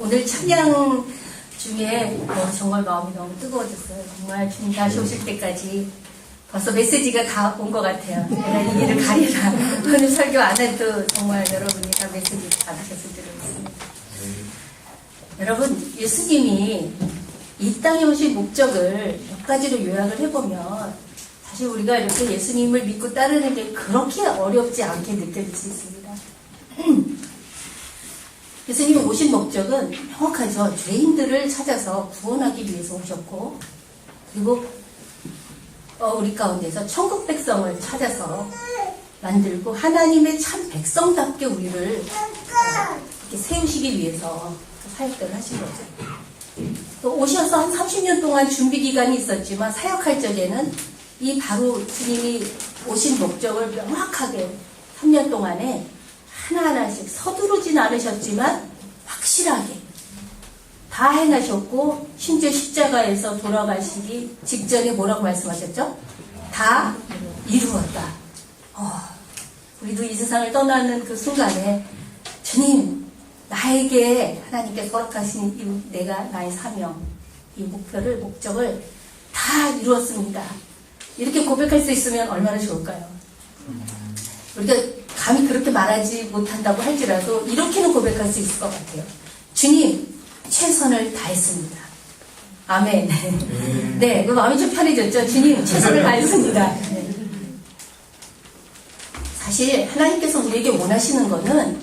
오늘 찬양 중에 정말 마음이 너무 뜨거워졌어요. 정말 주님 다시 오실 때까지 벌써 메시지가 다 온 것 같아요. 내가 이 일을 가리라. 오늘 설교 안 해도 정말 여러분이 다 메시지 받으셨을 줄 믿습니다. 여러분, 예수님이 이 땅에 오신 목적을 몇 가지로 요약을 해보면 사실 우리가 이렇게 예수님을 믿고 따르는 게 그렇게 어렵지 않게 느껴질 수 있습니다. 예수님이 오신 목적은 명확하죠. 죄인들을 찾아서 구원하기 위해서 오셨고, 그리고 우리 가운데서 천국 백성을 찾아서 만들고 하나님의 참 백성답게 우리를 이렇게 세우시기 위해서 사역들을 하신 거죠. 또 오셔서 한 30년 동안 준비 기간이 있었지만 사역할 적에는 이 바로 주님이 오신 목적을 명확하게 3년 동안에 하나하나씩 서두르진 않으셨지만 확실하게 다 행하셨고, 심지어 십자가에서 돌아가시기 직전에 뭐라고 말씀하셨죠? 다 이루었다. 우리도 이 세상을 떠나는 그 순간에 주님, 나에게 하나님께서 허락하신 나의 사명, 이 목적을 다 이루었습니다. 이렇게 고백할 수 있으면 얼마나 좋을까요? 우리가 감히 그렇게 말하지 못한다고 할지라도 이렇게는 고백할 수 있을 것 같아요. 주님, 최선을 다했습니다. 아멘. 네, 그 마음이 좀 편해졌죠? 주님, 최선을 다했습니다. 네. 사실 하나님께서 우리에게 원하시는 거는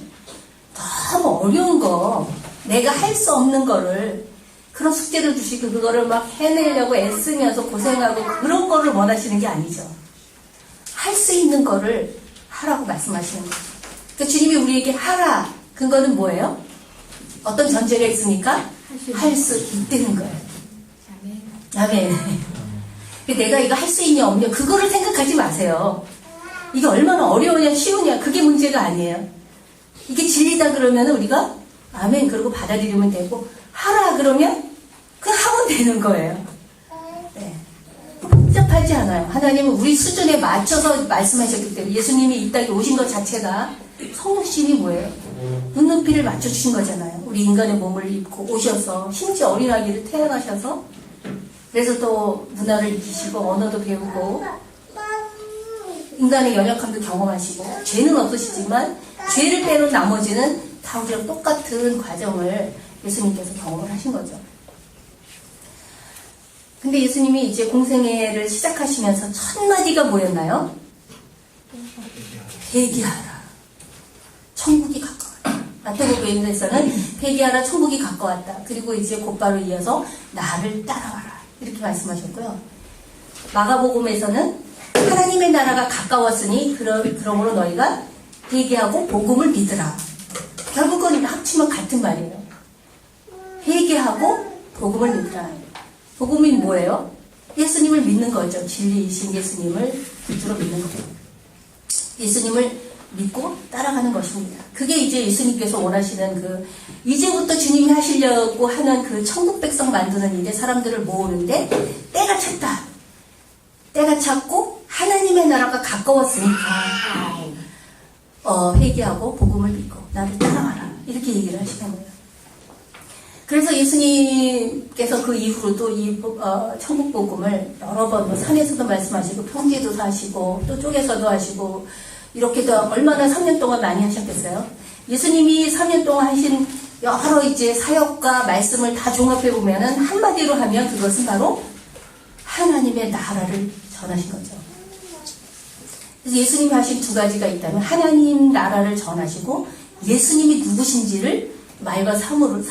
너무 어려운 거, 내가 할 수 없는 거를, 그런 숙제를 주시고 그거를 막 해내려고 애쓰면서 고생하고 그런 거를 원하시는 게 아니죠. 할 수 있는 거를 하라고 말씀하시는 거죠. 그러니까 주님이 우리에게 하라. 그거는 뭐예요? 어떤 전제가 있습니까? 할 수 있다는 거예요. 아멘. 내가 이거 할 수 있냐 없냐 그거를 생각하지 마세요. 이게 얼마나 어려우냐 쉬우냐 그게 문제가 아니에요. 이게 진리다 그러면 우리가 아멘 그러고 받아들이면 되고, 하라 그러면 그냥 하면 되는 거예요. 네. 복잡하지 않아요. 하나님은 우리 수준에 맞춰서 말씀하셨기 때문에, 예수님이 이 땅에 오신 것 자체가 성육신이 뭐예요? 눈높이를 맞춰주신 거잖아요. 우리 인간의 몸을 입고 오셔서, 심지어 어린아기를 태어나셔서, 그래서 또 문화를 익히시고 언어도 배우고 인간의 연약함도 경험하시고, 죄는 없으시지만 죄를 빼놓은 나머지는 다 우리랑 똑같은 과정을 예수님께서 경험을 하신 거죠. 근데 예수님이 이제 공생애를 시작하시면서 첫 마디가 뭐였나요? 회개하라. 천국이 가까웠다. 마태복음에서는 회개하라, 천국이 가까웠다. 그리고 이제 곧바로 이어서 나를 따라와라. 이렇게 말씀하셨고요. 마가복음에서는 하나님의 나라가 가까웠으니 그러므로 너희가 회개하고 복음을 믿으라. 결국은 합치면 같은 말이에요. 회개하고 복음을 믿으라. 복음이 뭐예요? 예수님을 믿는 거죠. 진리이신 예수님을 구주로 믿는 거죠. 예수님을 믿고 따라가는 것입니다. 그게 이제 예수님께서 원하시는 이제부터 주님이 하시려고 하는 그 천국 백성 만드는 일에 사람들을 모으는데, 때가 찼다. 때가 찼고 하나님의 나라가 가까웠으니까 회개하고 복음을 믿고 나를 따라와라. 이렇게 얘기를 하시는 거예요. 그래서 예수님께서 그 이후로도 이 천국 복음을 여러 번 산에서도 말씀하시고 평지에도 하시고 또 쪽에서도 하시고, 이렇게도 얼마나 3년 동안 많이 하셨겠어요? 예수님이 3년 동안 하신 여러 이제 사역과 말씀을 다 종합해 보면은 한마디로 하면 그것은 바로 하나님의 나라를 전하신 거죠. 그래서 예수님이 하신 두 가지가 있다면, 하나님 나라를 전하시고 예수님이 누구신지를 말과 삶으로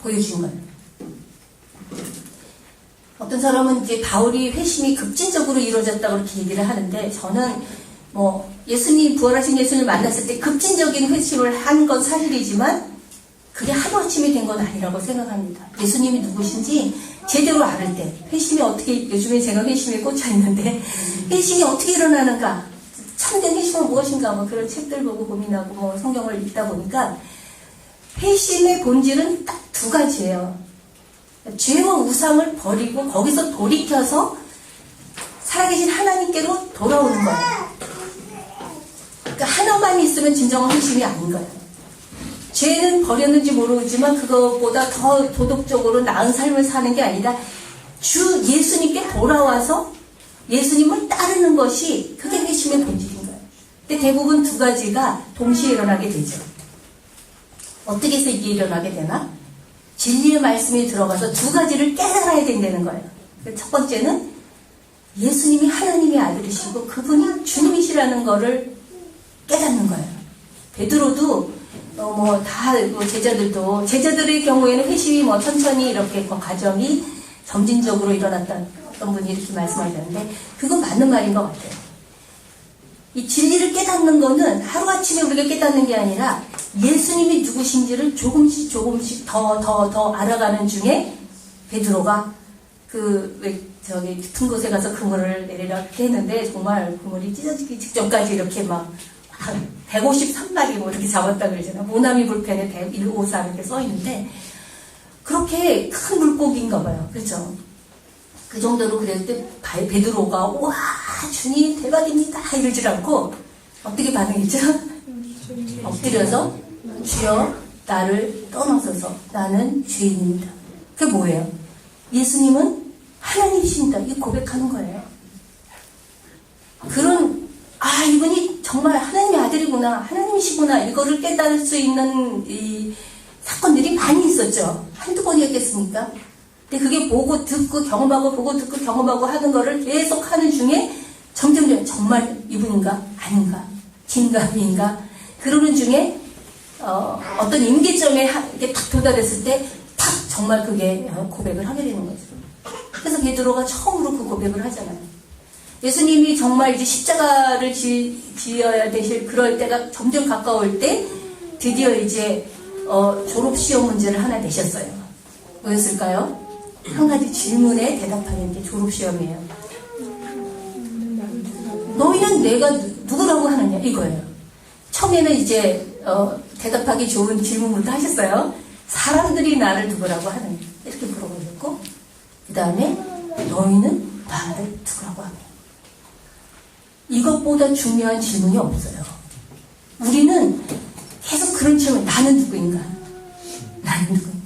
보여주는 거예요. 어떤 사람은 이제 바울이 회심이 급진적으로 이루어졌다고 그렇게 얘기를 하는데, 저는 예수님, 부활하신 예수님을 만났을 때 급진적인 회심을 한 건 사실이지만 그게 하루아침에 된 건 아니라고 생각합니다. 예수님이 누구신지 제대로 알을 때, 회심이 어떻게, 요즘에 제가 회심에 꽂혀 있는데 회심이 어떻게 일어나는가, 참된 회심은 무엇인가, 그런 책들 보고 고민하고 성경을 읽다 보니까 회심의 본질은 딱 두 가지예요. 죄와 우상을 버리고 거기서 돌이켜서 살아계신 하나님께로 돌아오는 거예요. 그러니까 하나만 있으면 진정한 회심이 아닌 거예요. 죄는 버렸는지 모르지만 그것보다 더 도덕적으로 나은 삶을 사는 게 아니라 주 예수님께 돌아와서 예수님을 따르는 것이 그게 회심의 본질인 거예요. 근데 대부분 두 가지가 동시에 일어나게 되죠. 어떻게 해서 이게 일어나게 되나? 진리의 말씀에 들어가서 두 가지를 깨달아야 된다는 거예요. 첫 번째는 예수님이 하나님의 아들이시고 그분이 주님이시라는 거를 깨닫는 거예요. 베드로도 제자들의 경우에는 회심이 천천히 이렇게 과정이 점진적으로 일어났던 어떤 분이 이렇게 말씀하셨는데 그건 맞는 말인 것 같아요. 이 진리를 깨닫는 거는 하루아침에 우리가 깨닫는 게 아니라 예수님이 누구신지를 조금씩 더 알아가는 중에 베드로가 깊은 곳에 가서 그물을 내리라 이렇게 했는데 정말 그물이 찢어지기 직전까지 이렇게 막 153마리 이렇게 잡았다 그러잖아요. 모나미 불펜에 154 이렇게 써 있는데 그렇게 큰 물고기인가 봐요. 그렇죠? 그 정도로 그랬을 때 베드로가 와 주님 대박입니다 이러질 않고 어떻게 반응했죠? 엎드려서 주여 나를 떠나소서 나는 죄인입니다. 그게 뭐예요? 예수님은 하나님이신다 이 고백하는 거예요. 그런 이분이 정말 하나님의 아들이구나 하나님이시구나 이거를 깨달을 수 있는 이 사건들이 많이 있었죠. 한두 번이었겠습니까? 근데 그게 보고 듣고 경험하고 보고 듣고 경험하고 하는 거를 계속 하는 중에 점점 정말 이분인가 아닌가 긴가민가 그러는 중에 어떤 임계점에 이렇게 딱 도달했을 때 딱 정말 그게 고백을 하게 되는 거죠. 그래서 베드로가 처음으로 그 고백을 하잖아요. 예수님이 정말 이제 십자가를 지어야 되실 그럴 때가 점점 가까울 때 드디어 이제 졸업시험 문제를 하나 내셨어요. 뭐였을까요? 한 가지 질문에 대답하는 게 졸업시험이에요. 너희는 내가 누구라고 하느냐 이거예요. 처음에는 이제 대답하기 좋은 질문부터 하셨어요. 사람들이 나를 누구라고 하느냐 이렇게 물어보셨고 그 다음에 너희는 나를 누구라고 하느냐 이것보다 중요한 질문이 없어요. 우리는 계속 그런 질문 나는 누구인가 나는 누구인가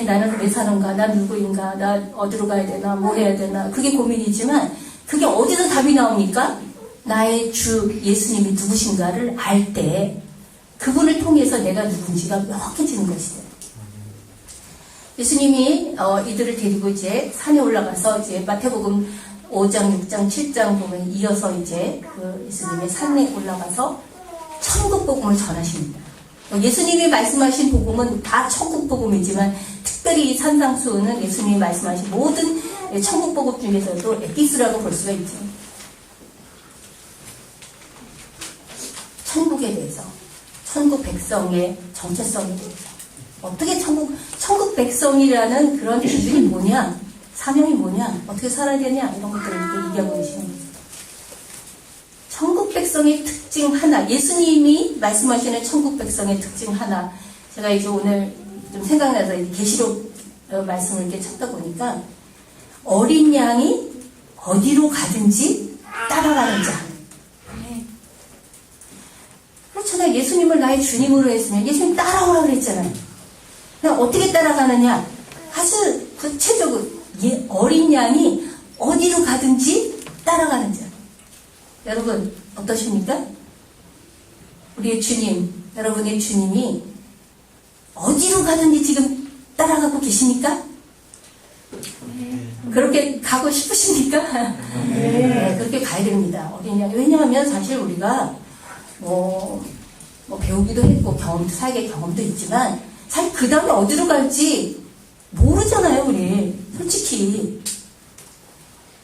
나는 왜 사는가 나 누구인가 나 어디로 가야 되나 뭐 해야 되나 그게 고민이지만 그게 어디서 답이 나옵니까? 나의 주 예수님이 누구신가를 알 때 그분을 통해서 내가 누군지가 명확해지는 것이죠. 예수님이 이들을 데리고 이제 산에 올라가서 이제 마태복음 5장, 6장, 7장 보면 이어서 이제 그 예수님의 산에 올라가서 천국 복음을 전하십니다. 예수님이 말씀하신 복음은 다 천국 복음이지만 특별히 이 산상수훈은 예수님이 말씀하신 모든 천국 복음 중에서도 에피스라고 볼 수가 있죠. 천국에 대해서, 천국 백성의 정체성에 대해서 어떻게 천국 백성이라는 그런 기준이 뭐냐, 사명이 뭐냐, 어떻게 살아야 되냐 이런 것들을 이렇게 얘기하고 계시는 거죠. 천국 백성의 특징 하나, 예수님이 말씀하시는 천국 백성의 특징 하나, 제가 이제 오늘 좀 생각나서 계시록 말씀을 이렇게 찾다 보니까 어린 양이 어디로 가든지 따라가는 자. 그렇잖아요. 예수님을 나의 주님으로 했으면 예수님 따라오라고 그랬잖아요. 그냥 어떻게 따라가느냐? 아주 구체적으로 어린 양이 어디로 가든지 따라가는 자. 여러분 어떠십니까? 우리의 주님, 여러분의 주님이 어디로 가든지 지금 따라가고 계십니까? 그렇게 가고 싶으십니까? 네, 그렇게 가야 됩니다. 어린 양. 왜냐하면 사실 우리가 뭐 배우기도 했고 사회의 경험도 있지만 사실 그 다음에 어디로 갈지 모르잖아요. 우리 솔직히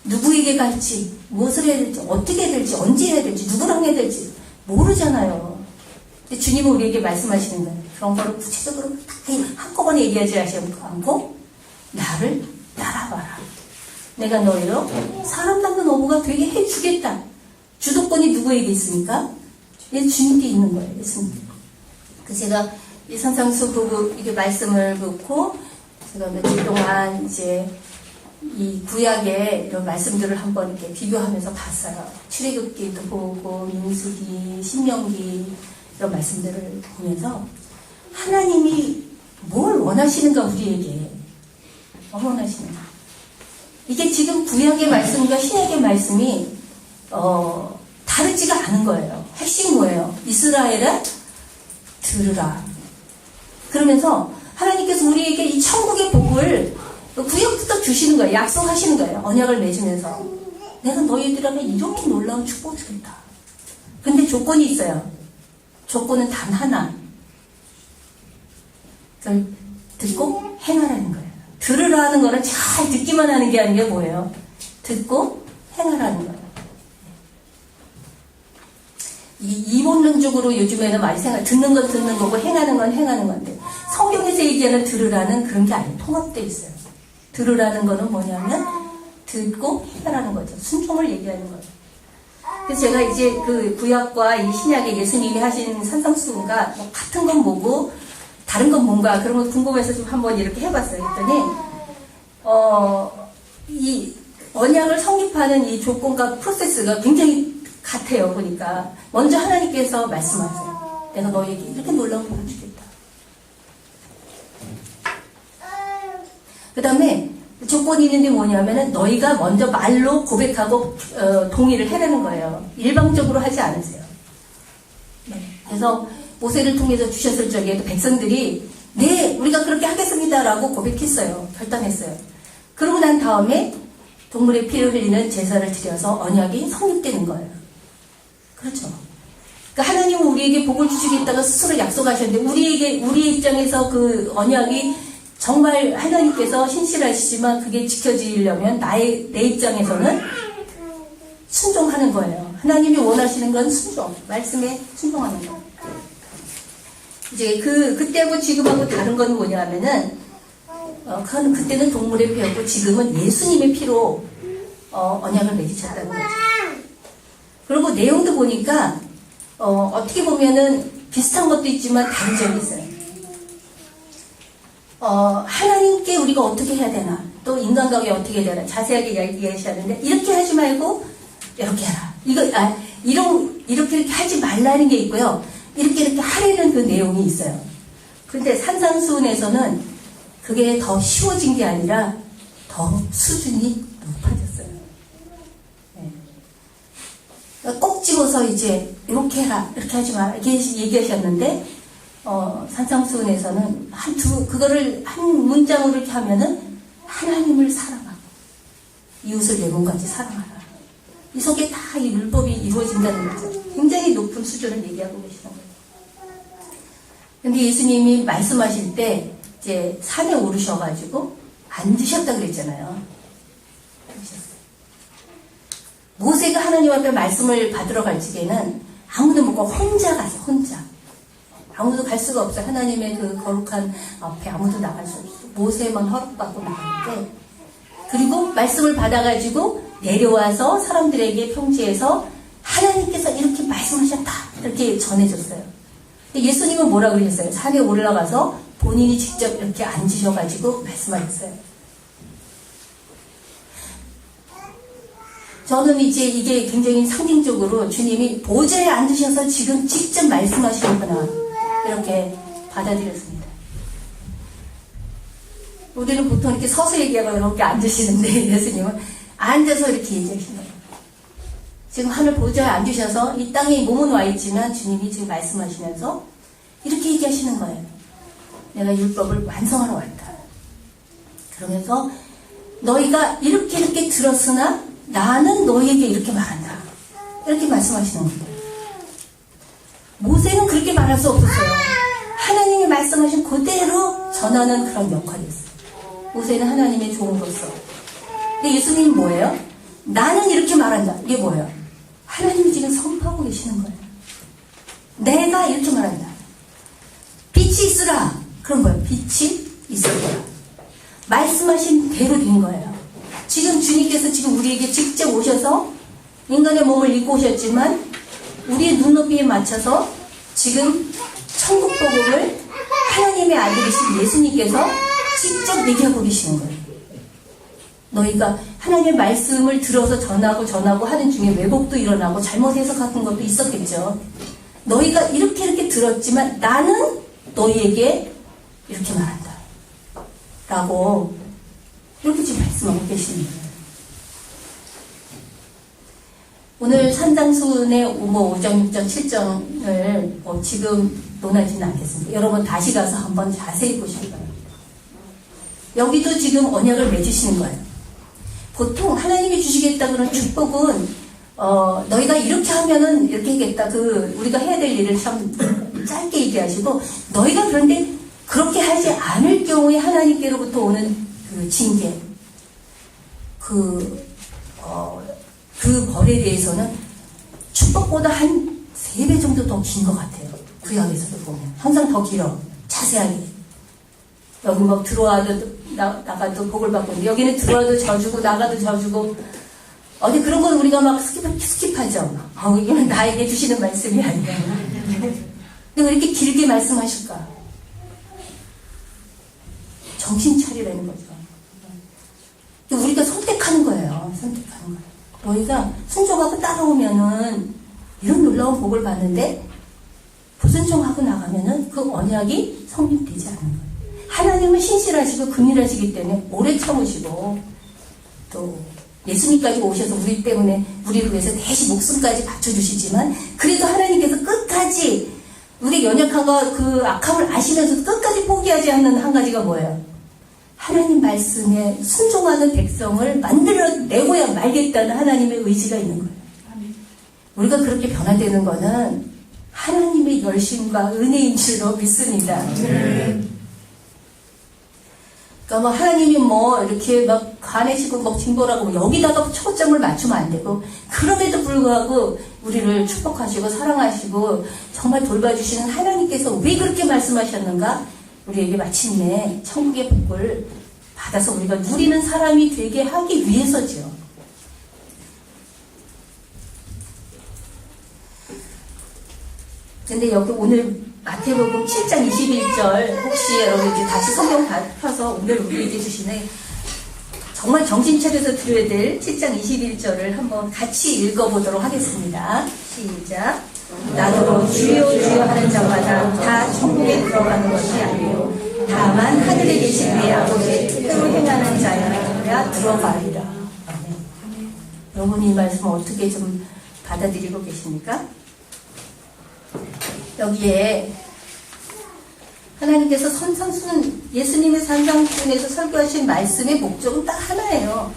누구에게 갈지 무엇을 해야 될지 어떻게 해야 될지 언제 해야 될지 누구랑 해야 될지 모르잖아요. 근데 주님은 우리에게 말씀하시는 거예요. 그런 거를 구체적으로 한꺼번에 얘기하지 않고 나를 따라와라. 내가 너희로 사람 닮은 어부가 되게 해주겠다. 주도권이 누구에게 있습니까? 주님께 있는 거예요. 예수님. 제가 이 산상수 보고 이게 말씀을 듣고 제가 며칠 동안 이제 이 구약의 이런 말씀들을 한번 이렇게 비교하면서 봤어요. 출애굽기도 보고 민수기, 신명기 이런 말씀들을 보면서 하나님이 뭘 원하시는가 우리에게. 뭘 원하시는가. 이게 지금 구약의 말씀과 신약의 말씀이 다르지가 않은 거예요. 핵심이 뭐예요? 이스라엘아 들으라. 그러면서 하나님께서 우리에게 이 천국의 복을 구약부터 주시는 거예요. 약속하시는 거예요. 언약을 맺으면서 내가 너희들에게 이렇게 놀라운 축복을 주겠다. 근데 조건이 있어요. 조건은 단 하나. 그걸 듣고 행하라는 거예요. 들으라는 거는 잘 듣기만 하는 게 아니라 뭐예요? 듣고 행하라는 거예요. 이본론적으로 요즘에는 많이 듣는 건 듣는 거고 행하는 건 행하는 건데 성경에서 얘기하는 들으라는 그런 게 아니에요. 통합되어 있어요. 들으라는 거는 뭐냐면 듣고 행하라는 거죠. 순종을 얘기하는 거예요. 그래서 제가 이제 그 구약과 이 신약의 예수님이 하신 산상수훈과 뭐 같은 건 뭐고 다른 건 뭔가 그런 거 궁금해서 좀 한번 이렇게 해봤어요. 했더니 이 언약을 성립하는 이 조건과 프로세스가 굉장히 같아요. 보니까 먼저 하나님께서 말씀하세요. 내가 너에게 이렇게 놀라운 복을 주겠다. 그 다음에 조건이 있는데 뭐냐면은 너희가 먼저 말로 고백하고 동의를 해내는 거예요. 일방적으로 하지 않으세요. 네. 그래서 모세를 통해서 주셨을 적에도 백성들이 네 우리가 그렇게 하겠습니다라고 고백했어요. 결단했어요. 그러고 난 다음에 동물의 피를 흘리는 제사를 드려서 언약이 성립되는 거예요. 그렇죠. 그러니까 하나님은 우리에게 복을 주시겠다고 스스로 약속하셨는데 우리 입장에서 그 언약이 정말 하나님께서 신실하시지만 그게 지켜지려면 내 입장에서는 순종하는 거예요. 하나님이 원하시는 건 순종, 말씀에 순종하는 거예요. 이제 그때하고 지금하고 다른 건 뭐냐면은 그때는 동물의 피였고 지금은 예수님의 피로 언약을 맺으셨다는 거죠. 그리고 내용도 보니까 어떻게 보면은 비슷한 것도 있지만 다른 점이 있어요. 하나님께 우리가 어떻게 해야 되나, 또 인간관계 어떻게 해야 되나 자세하게 이야기하시는데 이렇게 하지 말고 이렇게 해라. 이렇게 하지 말라는 게 있고요. 이렇게 하라는 그 내용이 있어요. 그런데 산상수훈에서는 그게 더 쉬워진 게 아니라 더 수준이 높아졌어요. 네. 그러니까 꼭 집어서 이제 이렇게 해라, 이렇게 하지 마라 이렇게 얘기하셨는데 산상수훈에서는 그거를 한 문장으로 이렇게 하면은 하나님을 사랑하고 이웃을 내 몸같이 사랑하라. 이 속에 다 이 율법이 이루어진다는 거죠. 굉장히 높은 수준을 얘기하고 계시는 거예요. 근데 예수님이 말씀하실 때 이제 산에 오르셔가지고 앉으셨다 그랬잖아요. 모세가 하나님 앞에 말씀을 받으러 갈 적에는 아무도 못 가고 혼자 가서 혼자. 아무도 갈 수가 없어요. 하나님의 그 거룩한 앞에 아무도 나갈 수 없어요. 모세만 허락받고 나갔는데 그리고 말씀을 받아가지고 내려와서 사람들에게 평지에서 하나님께서 이렇게 말씀하셨다 이렇게 전해줬어요. 예수님은 뭐라 그러셨어요? 산에 올라가서 본인이 직접 이렇게 앉으셔가지고 말씀하셨어요. 저는 이제 이게 굉장히 상징적으로 주님이 보좌에 앉으셔서 지금 직접 말씀하시는구나 이렇게 받아들였습니다. 우리는 보통 이렇게 서서 얘기하고 이렇게 앉으시는데 예수님은 앉아서 이렇게 얘기하시는 거예요. 지금 하늘 보좌에 앉으셔서 이 땅에 몸은 와 있지만 주님이 지금 말씀하시면서 이렇게 얘기하시는 거예요. 내가 율법을 완성하러 왔다. 그러면서 너희가 이렇게 들었으나 나는 너희에게 이렇게 말한다. 이렇게 말씀하시는 거예요. 모세는 그렇게 말할 수 없었어요. 하나님이 말씀하신 그대로 전하는 그런 역할이었어요. 모세는 하나님의 종으로서. 근데 예수님은 뭐예요? 나는 이렇게 말한다. 이게 뭐예요? 하나님이 지금 선포하고 계시는 거예요. 내가 이렇게 말한다. 빛이 있으라. 그런 거예요. 빛이 있으라. 말씀하신 대로 된 거예요. 지금 주님께서 지금 우리에게 직접 오셔서 인간의 몸을 입고 오셨지만 우리의 눈높이에 맞춰서 지금 천국 복음을 하나님의 아들이신 예수님께서 직접 얘기하고 계시는 거예요. 너희가 하나님의 말씀을 들어서 전하고 하는 중에 왜곡도 일어나고 잘못 해석하는 것도 있었겠죠. 너희가 이렇게 들었지만 나는 너희에게 이렇게 말한다. 라고 이렇게 지금 말씀하고 계십니다. 오늘 산상수훈의 5정, 6정, 7정을 지금 논하지는 않겠습니다. 여러분 다시 가서 한번 자세히 보시기 바랍니다. 여기도 지금 언약을 맺으시는 거예요. 보통 하나님이 주시겠다 그런 축복은 너희가 이렇게 하면은 이렇게 하겠다. 우리가 해야 될 일을 참 짧게 얘기하시고 너희가 그런데 그렇게 하지 않을 경우에 하나님께로부터 오는 그 징계, 그 벌에 대해서는 축복보다 한 3배 정도 더 긴 것 같아요. 구약에서도 보면 항상 더 길어. 자세하게. 여기 뭐 들어와도 나가도 복을 받고 있는데 여기는 들어와도 져주고 나가도 져주고 어디 그런 건 우리가 막 스킵하죠. 이거는 나에게 주시는 말씀이 아니야. 근데 왜 이렇게 길게 말씀하실까? 정신 차리라는 거죠. 우리가 선택하는 거예요. 선택하는 거예요. 너희가 순종하고 따라오면은 이런 놀라운 복을 받는데 불순종하고 나가면은 그 언약이 성립되지 않는 거예요. 하나님은 신실하시고 긍휼하시기 때문에 오래 참으시고 또 예수님까지 오셔서 우리 때문에 우리를 위해서 대신 목숨까지 바쳐주시지만 그래도 하나님께서 끝까지 우리 연약함과 그 악함을 아시면서도 끝까지 포기하지 않는 한 가지가 뭐예요? 하나님 말씀에 순종하는 백성을 만들어내고야 말겠다는 하나님의 의지가 있는 거예요. 우리가 그렇게 변화되는 거는 하나님의 열심과 은혜인 줄로 믿습니다. 그러니까 뭐 하나님이 뭐 이렇게 막 관해시고 막 징벌하고 여기다가 초점을 맞추면 안 되고 그럼에도 불구하고 우리를 축복하시고 사랑하시고 정말 돌봐주시는 하나님께서 왜 그렇게 말씀하셨는가? 우리에게 마침내 천국의 복을 받아서 우리가 누리는 사람이 되게 하기 위해서죠. 근데 여기 오늘 마태복음 7장 21절 혹시 여러분 이제 다시 성경 펴서 오늘 우리에게 주시는 정말 정신 차려서 들어야 될 7장 21절을 한번 같이 읽어보도록 하겠습니다. 시작. 나더러 주여 주여 하는 자마다 다 천국에 들어가는 것이 아니요 다만 하늘에 계신 내 아버지의 뜻대로 행하는 자여야 들어가리라. 여러분 이 말씀 어떻게 좀 받아들이고 계십니까? 여기에 하나님께서 예수님의 산상수훈에서 설교하신 말씀의 목적은 딱 하나예요.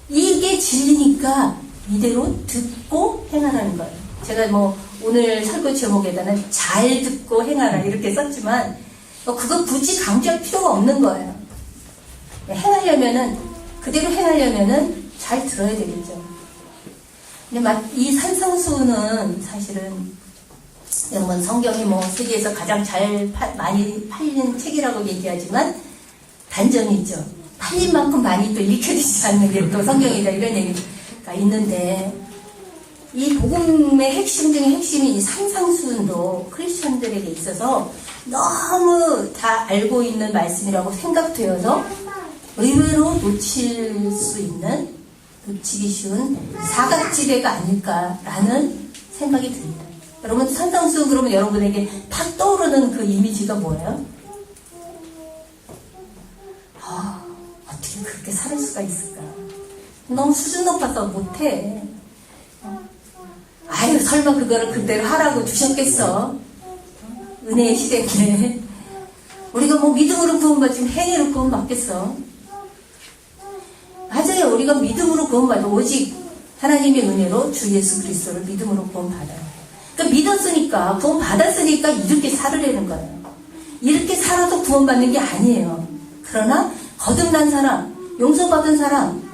이게 진리니까 이대로 듣고 행하라는 거예요. 제가 뭐 오늘 설교 제목에다는 잘 듣고 행하라 이렇게 썼지만 그거 굳이 강조할 필요가 없는 거예요. 행하려면은 그대로 행하려면은 잘 들어야 되겠죠. 근데 이 산상수훈은 사실은 여러분 성경이 뭐 세계에서 가장 많이 팔리는 책이라고 얘기하지만 단점이 있죠. 팔린 만큼 많이 또 읽혀지지 않는 게 또 성경이다 이런 얘기가 있는데 이 복음의 핵심 중에 핵심이 이 산상수훈도 크리스천들에게 있어서 너무 다 알고 있는 말씀이라고 생각되어서 의외로 놓치기 쉬운 사각지대가 아닐까라는 생각이 듭니다. 여러분 산상수훈 그러면 여러분에게 탁 떠오르는 그 이미지가 뭐예요? 어떻게 그렇게 살 수가 있을까? 너무 수준 높아서 못해. 아유 설마 그거를 그대로 하라고 주셨겠어? 은혜의 시대인데 우리가 뭐 믿음으로 구원받지만 행위로 구원받겠어? 맞아요. 우리가 믿음으로 구원받아 오직 하나님의 은혜로 주 예수 그리스도를 믿음으로 구원받아요. 그러니까 믿었으니까 구원받았으니까 이렇게 살으려는 거예요. 이렇게 살아서 구원받는 게 아니에요. 그러나 거듭난 사람, 용서받은 사람,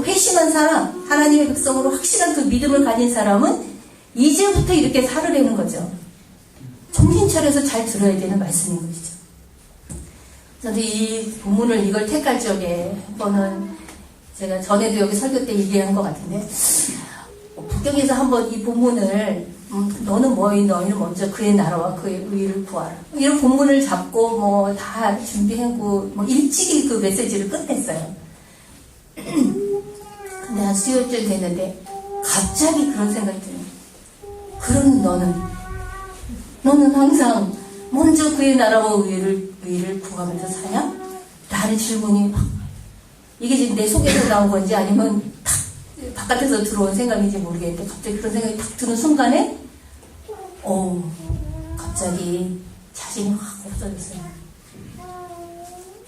회심한 사람, 하나님의 백성으로 확실한 그 믿음을 가진 사람은 이제부터 이렇게 살으려는 거죠. 정신 차려서 잘 들어야 되는 말씀인 것이죠. 저도 이 본문을 이걸 택할 적에 한 번은 제가 전에도 여기 설교 때 얘기한 것 같은데 북경에서 한번 이 본문을 너는 뭐니 너희는 먼저 그의 나라와 그의 의를 구하라 이런 본문을 잡고 뭐 다 준비하고 뭐 일찍이 그 메시지를 끝냈어요. 근데 한 수요일쯤 됐는데 갑자기 그런 생각이 들어요. 그런 너는 항상 먼저 그의 나라와 의를 구하면서 사냐? 라는 질문이 막, 이게 지금 내 속에서 나온 건지 아니면 탁 바깥에서 들어온 생각인지 모르겠는데 갑자기 그런 생각이 탁 드는 순간에 갑자기 자신이 확 없어졌어요.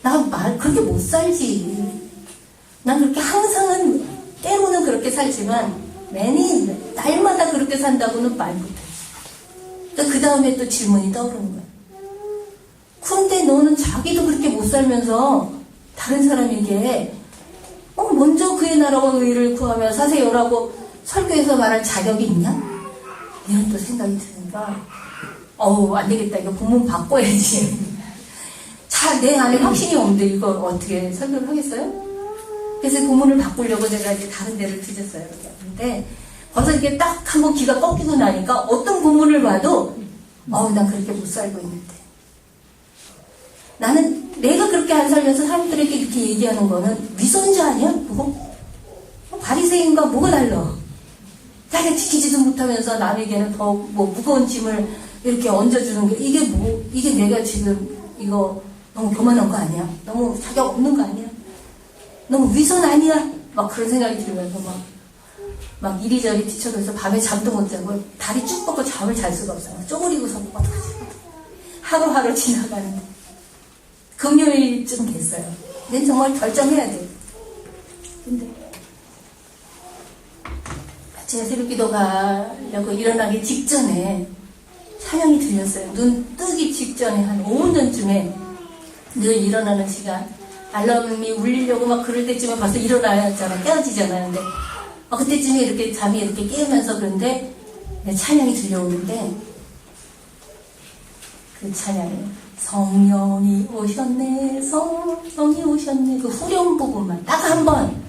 나 그렇게 못 살지. 난 그렇게 항상은 때로는 그렇게 살지만 매니 날마다 그렇게 산다고는 말 못해. 그 다음에 또 질문이 떠오르는 거야. 그런데 너는 자기도 그렇게 못 살면서 다른 사람에게 먼저 그의 나라와 의를 구하며 사세요라고 설교에서 말할 자격이 있냐? 이런 또 생각이 드니까 안 되겠다. 이거 본문 바꿔야지. 내 안에 확신이 없는데 이거 어떻게 설교를 하겠어요? 그래서 본문을 바꾸려고 제가 이제 다른 데를 뒤졌어요. 근데 벌써 이렇게 딱 한번 귀가 꺾이고 나니까 어떤 본문을 봐도 난 그렇게 못 살고 있는데 나는 내가 그렇게 안 살면서 사람들에게 이렇게 얘기하는 거는 위선자 아니야? 그거? 바리새인과 뭐가 달라? 자기가 지키지도 못하면서 남에게는 더 무거운 짐을 이렇게 얹어주는 게 이게 내가 지금 이거 너무 교만한 거 아니야? 너무 자격 없는 거 아니야? 너무 위선 아니야? 막 그런 생각이 들면서 막 이리저리 뒤쳐져서 밤에 잠도 못 자고 다리 쭉 뻗고 잠을 잘 수가 없어요. 쪼그리고서 어떡하지? 하루하루 지나가는데 금요일쯤 됐어요. nên 정말 결정해야 돼. 근데 제가 새벽 기도 가려고 일어나기 직전에 찬양이 들렸어요. 눈 뜨기 직전에 한 5분 전쯤에 늘 일어나는 시간 알람이 울리려고 막 그럴 때쯤에 벌써 일어나야잖아. 깨어지잖아요. 근데 그때쯤에 이렇게 잠이 이렇게 깨우면서 그런데 찬양이 들려오는데 그 찬양이 성령이 오셨네 성령이 오셨네 그 후렴 부분만 딱 한 번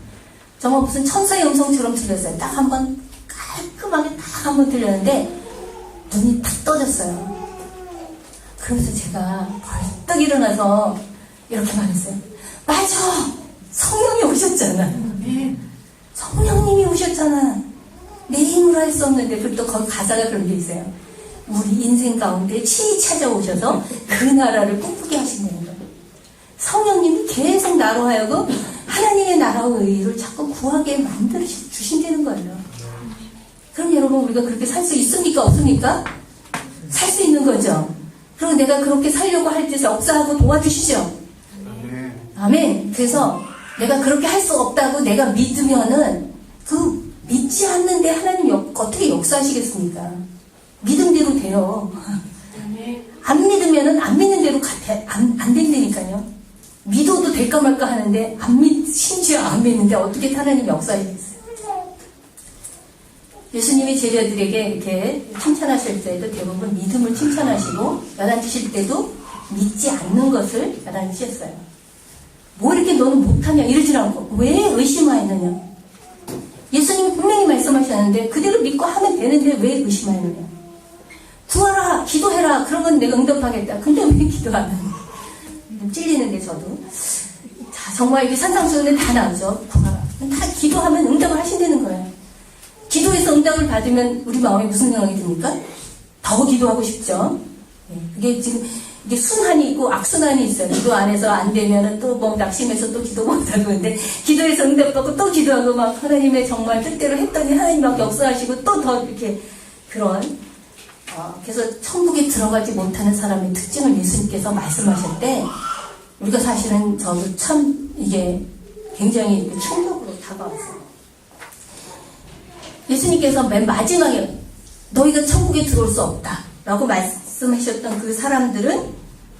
정말 무슨 천사의 음성처럼 들렸어요. 딱 한 번 깔끔하게 딱 한 번 들렸는데 눈이 탁 떠졌어요. 그러면서 제가 벌떡 일어나서 이렇게 말했어요. 맞아! 성령이 오셨잖아. 성령님이 오셨잖아. 내 힘으로 할 수 없는데 그리고 또 거기 가사가 그런 게 있어요. 우리 인생 가운데 친히 찾아오셔서 그 나라를 꿈꾸게 하신다는 거예요. 성령님이 계속 나로 하여금 하나님의 나라와 의를 자꾸 구하게 만들어 주신다는 거예요. 그럼 여러분 우리가 그렇게 살 수 있습니까? 없습니까? 살 수 있는 거죠. 그리고 내가 그렇게 살려고 할 때 역사하고 도와주시죠. 아멘. 그래서 내가 그렇게 할 수 없다고 내가 믿으면은 믿지 않는데 하나님 어떻게 역사하시겠습니까? 믿음대로 돼요. 안 믿으면은 안 믿는 대로 안 된다니까요. 믿어도 될까 말까 하는데 심지어 안 믿는데 어떻게 하나님 역사하시겠어요? 예수님이 제자들에게 이렇게 칭찬하실 때도 대부분 믿음을 칭찬하시고 야단치실 때도 믿지 않는 것을 야단치셨어요. 뭐 이렇게 너는 못하냐 이러질 않고 왜 의심하였느냐. 예수님이 분명히 말씀하셨는데 그대로 믿고 하면 되는데 왜 의심하였느냐. 구하라 기도해라 그러면 내가 응답하겠다. 근데 왜 기도 안 하냐. 찔리는데 저도 정말 이게 산상수훈에 다 나오죠. 구하라 다 기도하면 응답을 하신다는 거예요. 기도해서 응답을 받으면 우리 마음에 무슨 생각이 듭니까? 더 기도하고 싶죠. 그게 지금 이게 순환이 있고 악순환이 있어요. 기도 안에서 안 되면은 또 낙심해서 또 기도 못하고 근데 기도해서 응답받고 또 기도하고 막 하나님의 정말 뜻대로 했더니 하나님 막 역사하시고 또 더 이렇게 그런 그래서 천국에 들어가지 못하는 사람의 특징을 예수님께서 말씀하실 때 우리가 사실은 저도 참 이게 굉장히 충격으로 다가왔어요. 예수님께서 맨 마지막에 너희가 천국에 들어올 수 없다 라고 말씀하셨던 그 사람들은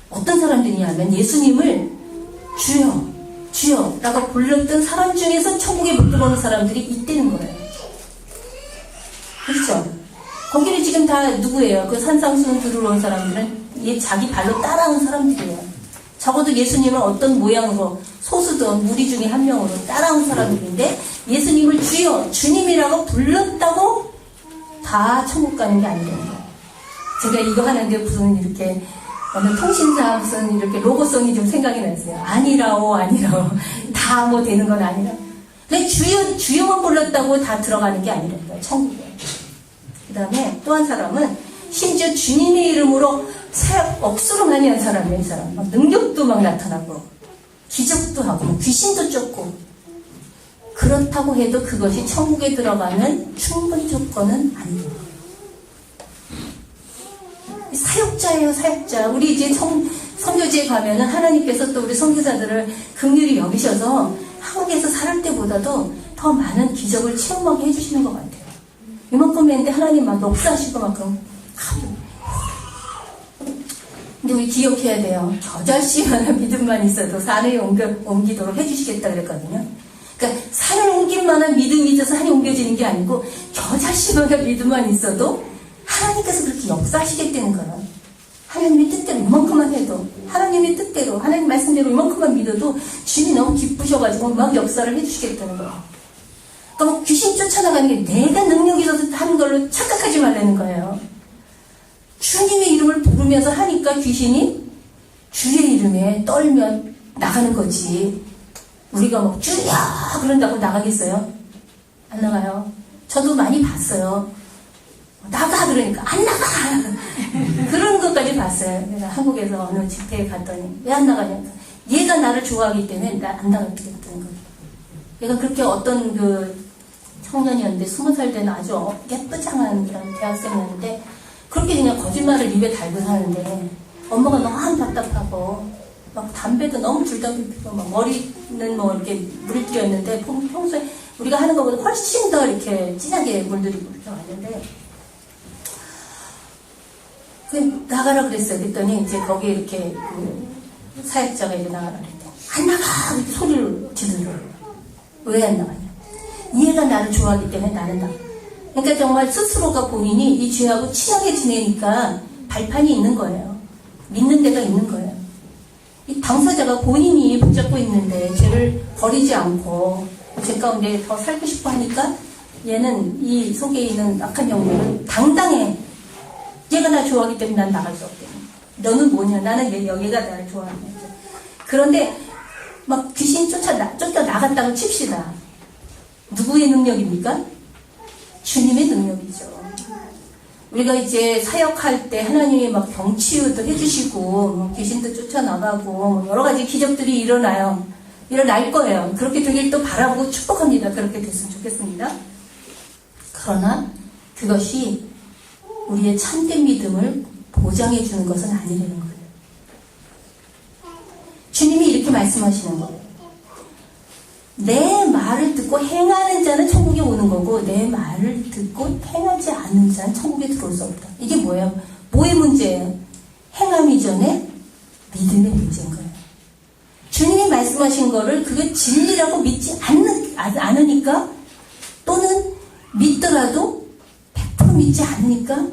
어떤 사람들이냐면 예수님을 주여 주여 라고 불렀던 사람 중에서 천국에 못 들어오는 사람들이 있다는 거예요. 그렇죠? 거기는 지금 다 누구예요? 그 산상수훈 들어온 사람들은 자기 발로 따라온 사람들이에요. 적어도 예수님은 어떤 모양으로 소수던 무리 중에 한 명으로 따라온 사람들인데 예수님을 주여 주님이라고 불렀다고 다 천국 가는 게 아니라는 거예요. 제가 이거 하는데 무슨 이렇게 어느 통신사 무슨 이렇게 로고송이 좀 생각이 났어요. 아니라오 다 뭐 되는 건 아니라. 근데 주여만 불렀다고 다 들어가는 게 아니라는 거예요. 천국에. 그 다음에 또 한 사람은 심지어 주님의 이름으로 사역 억수로 많이 한 사람이에요, 이 사람. 막 능력도 막 나타나고, 기적도 하고, 막 귀신도 쫓고. 그렇다고 해도 그것이 천국에 들어가는 충분 조건은 아니에요. 사역자예요, 사역자. 우리 이제 선교지에 가면은 하나님께서 또 우리 선교사들을 긍휼히 여기셔서 한국에서 살을 때보다도 더 많은 기적을 체험하게 해주시는 것 같아요. 이만큼 했는데 하나님 막 역사하실 것만큼. 근데 우리 기억해야 돼요. 겨자씨만한 믿음만 있어도 산에 옮기도록 해주시겠다 그랬거든요. 그러니까 산을 옮길 만한 믿음이 있어서 산이 옮겨지는 게 아니고 겨자씨만한 믿음만 있어도 하나님께서 그렇게 역사하시겠다는 거예요. 하나님의 뜻대로 이만큼만 해도, 하나님의 뜻대로, 하나님 말씀대로 이만큼만 믿어도 주님이 너무 기쁘셔가지고 막 역사를 해주시겠다는 거예요. 그러니까 뭐 귀신 쫓아나가는 게 내가 능력이 있어서 하는 걸로 착각하지 말라는 거예요. 주님의 이름을 부르면서 하니까 귀신이 주의 이름에 떨면 나가는 거지. 우리가 뭐 주여 그런다고 나가겠어요? 안 나가요. 저도 많이 봤어요. 나가 그러니까 안 나가 그런 것까지 봤어요. 내가 한국에서 어느 집회에 갔더니 왜 안 나가냐, 얘가 나를 좋아하기 때문에 나 안 나가겠다는 거예요. 얘가 그렇게 어떤 그 청년이었는데 20살 된 아주 예쁘장한 그런 대학생이었는데 그렇게 그냥 거짓말을 입에 달고 사는데 엄마가 너무 답답하고 막 담배도 너무 줄담배 피고 막 머리는 뭐 이렇게 물들였는데 평소에 우리가 하는 것보다 훨씬 더 이렇게 진하게 물들이고 이렇게 왔는데 나가라 그랬어요. 그랬더니 이제 거기에 이렇게 그 사역자가 이제 나가라 그랬대. 안 나가! 이렇게 소리를 지르더라고요. 왜 안 나가냐? 얘가 나를 좋아하기 때문에 나는 나가. 그러니까 정말 스스로가 본인이 이 죄하고 친하게 지내니까 발판이 있는 거예요. 믿는 데가 있는 거예요. 이 당사자가 본인이 붙잡고 있는데 죄를 버리지 않고 죄 가운데 더 살고 싶어 하니까 얘는 이 속에 있는 악한 영혼은 당당해. 얘가 나 좋아하기 때문에 난 나갈 수 없대. 너는 뭐냐? 나는 얘가 나를 좋아하는 거지. 그런데 막 귀신 쫓아 나갔다고 칩시다. 누구의 능력입니까? 주님의 능력이죠. 우리가 이제 사역할 때 하나님이 막 병치유도 해주시고 귀신도 쫓아나가고 여러 가지 기적들이 일어나요. 일어날 거예요. 그렇게 되길 또 바라보고 축복합니다. 그렇게 됐으면 좋겠습니다. 그러나 그것이 우리의 참된 믿음을 보장해 주는 것은 아니라는 거예요. 주님이 이렇게 말씀하시는 거예요. 내 말을 듣고 행하는 자는 천국에 오는 거고 내 말을 듣고 행하지 않는 자는 천국에 들어올 수 없다. 이게 뭐예요? 뭐의 문제예요? 행함 이전에 믿음의 문제인 거예요. 주님이 말씀하신 거를 그게 진리라고 믿지 않으니까 또는 믿더라도 100% 믿지 않으니까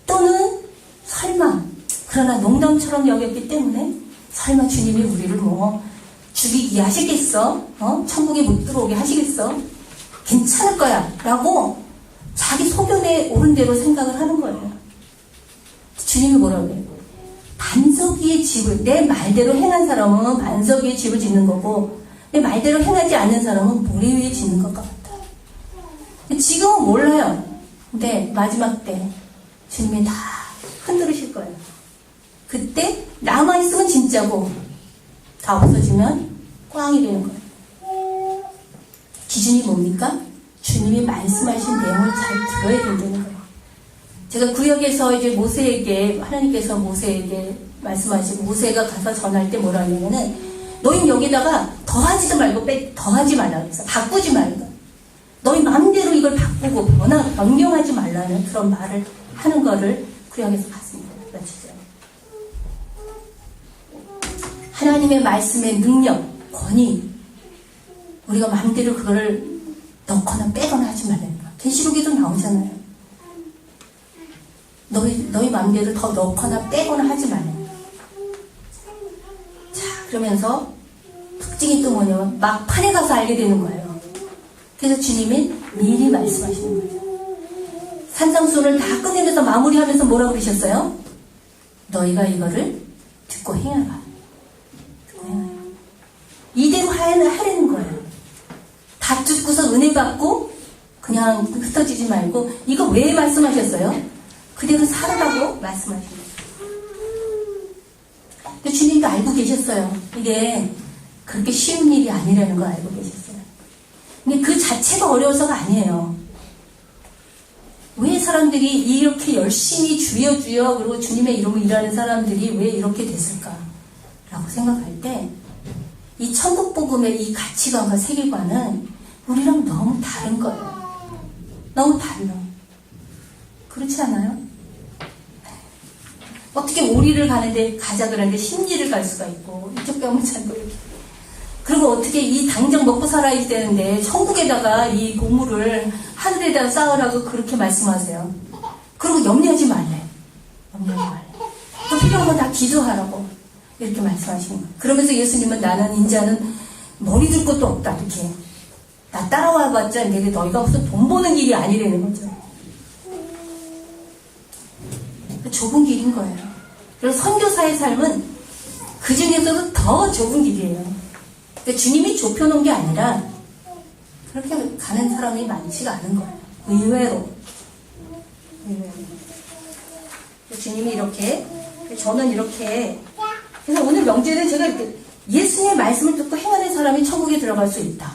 또는 설마 그러나 농담처럼 여겼기 때문에 설마 주님이 우리를 뭐 죽이게 하시겠어? 천국에 못 들어오게 하시겠어? 괜찮을 거야 라고 자기 소견에 옳은 대로 생각을 하는 거예요. 주님이 뭐라고 해요? 반석 위에 집을, 내 말대로 행한 사람은 반석 위에 집을 짓는 거고 내 말대로 행하지 않는 사람은 모래 위에 짓는 것 같다. 지금은 몰라요. 근데 마지막 때 주님이 다 흔들으실 거예요. 그때 남아있으면 진짜고 다 없어지면 꽝이 되는 거예요. 기준이 뭡니까? 주님이 말씀하신 내용을 잘 들어야 된다는 거예요. 제가 구역에서 이제 모세에게, 하나님께서 모세에게 말씀하시고, 모세가 가서 전할 때 뭐라 하냐면은, 너희 여기다가 더하지도 말고 더하지 말라 그랬어. 바꾸지 말라. 너희 마음대로 이걸 바꾸고 변경하지 말라는 그런 말을 하는 거를 구역에서 봤습니다. 마치죠. 하나님의 말씀의 능력, 권위, 우리가 마음대로 그거를 넣거나 빼거나 하지 말라는 거야. 계시록에도 나오잖아요. 너희 마음대로 더 넣거나 빼거나 하지 말라는 거야. 자, 그러면서 특징이 또 뭐냐면 막판에 가서 알게 되는 거예요. 그래서 주님이 미리 말씀하시는 거예요. 산상수훈을 다 끝내면서 마무리하면서 뭐라고 그러셨어요? 너희가 이거를 듣고 행하라. 이대로 하라는 거예요. 다 듣고서 은혜 받고 그냥 흩어지지 말고 이거 왜 말씀하셨어요? 그대로 살아라고 말씀하신 거예요. 근데 주님도 알고 계셨어요. 이게 그렇게 쉬운 일이 아니라는 걸 알고 계셨어요. 근데 그 자체가 어려워서가 아니에요. 왜 사람들이 이렇게 열심히 주여 주여 그리고 주님의 이름으로 일하는 사람들이 왜 이렇게 됐을까? 라고 생각할 때 이 천국복음의 이 가치관과 세계관은 우리랑 너무 다른 거예요. 너무 달라. 그렇지 않아요? 어떻게 오리를 가는데 가자 그러는데 심리를 갈 수가 있고 이쪽 뺨을 잡고 이렇게. 그리고 어떻게 이 당장 먹고 살아야 되는데 천국에다가 이 보물을 하늘에다 쌓으라고 그렇게 말씀하세요. 그리고 염려하지 말래. 염려하지 말래. 또 필요한 건 다 기도하라고 이렇게 말씀하시는 거예요. 그러면서 예수님은 나는 인자는 머리 들 것도 없다 이렇게. 나 따라와봤자 내게 너희가 무슨 돈 버는 길이 아니라는 거죠. 좁은 길인 거예요. 그래서 선교사의 삶은 그 중에서도 더 좁은 길이에요. 그러니까 주님이 좁혀놓은 게 아니라 그렇게 가는 사람이 많지가 않은 거예요. 의외로. 주님이 이렇게, 저는 이렇게, 그래서 오늘 명제는 제가 이렇게 예수님의 말씀을 듣고 행하는 사람이 천국에 들어갈 수 있다.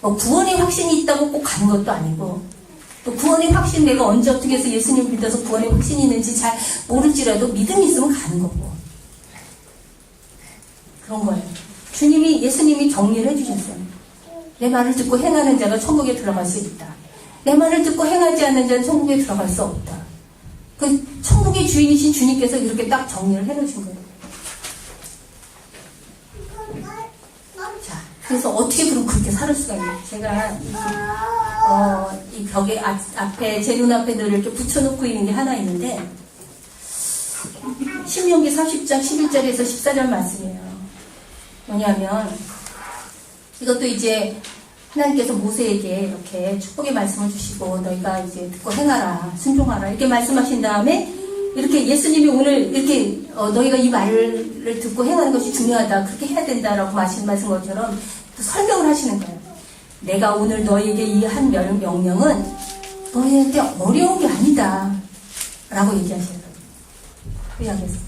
뭐 구원의 확신이 있다고 꼭 가는 것도 아니고, 또 구원의 확신 내가 언제 어떻게 해서 예수님 믿어서 구원의 확신이 있는지 잘 모를지라도 믿음이 있으면 가는 거고. 그런 거예요. 예수님이 정리를 해주셨어요. 내 말을 듣고 행하는 자가 천국에 들어갈 수 있다. 내 말을 듣고 행하지 않는 자는 천국에 들어갈 수 없다. 그 천국의 주인이신 주님께서 이렇게 딱 정리를 해놓으신 거예요. 자, 그래서 어떻게 그럼 그렇게 살을 수가 있냐. 제가 이 벽에 앞에 제 눈앞에 늘 이렇게 붙여놓고 있는 게 하나 있는데 신명기 40장 11절에서 14절 말씀이에요. 뭐냐면 이것도 이제 하나님께서 모세에게 이렇게 축복의 말씀을 주시고 너희가 이제 듣고 행하라 순종하라 이렇게 말씀하신 다음에 이렇게 예수님이 오늘 이렇게 너희가 이 말을 듣고 행하는 것이 중요하다 그렇게 해야 된다라고 말씀하신 것처럼 또 설명을 하시는 거예요. 내가 오늘 너희에게 이 한 명령은 너희한테 어려운 게 아니다 라고 얘기하셔요. 그 이야기했어요.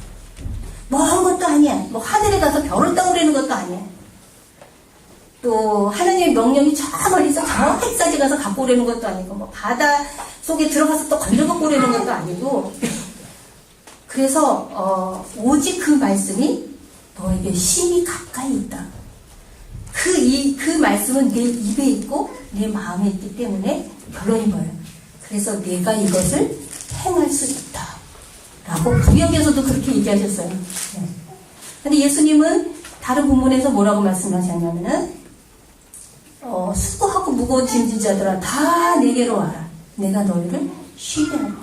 뭐 한 것도 아니야. 뭐 하늘에 가서 별을 따오려는 것도 아니야. 또 하나님의 명령이 저 멀리서 저 햇사지 가서 갖고 오려는 것도 아니고 뭐 바다 속에 들어가서 또 건져 갖고 오려는 것도 아니고 그래서 오직 그 말씀이 너에게 심히 가까이 있다. 그 말씀은 내 입에 있고 내 마음에 있기 때문에 결론이 뭐예요? 그래서 내가 이것을 행할 수 있다. 라고 구역에서도 그렇게 얘기하셨어요. 네. 근데 예수님은 다른 본문에서 뭐라고 말씀하셨냐면은 수고하고 무거운 짐진 자들아 다 내게로 와라. 내가 너희를 쉬게 하라.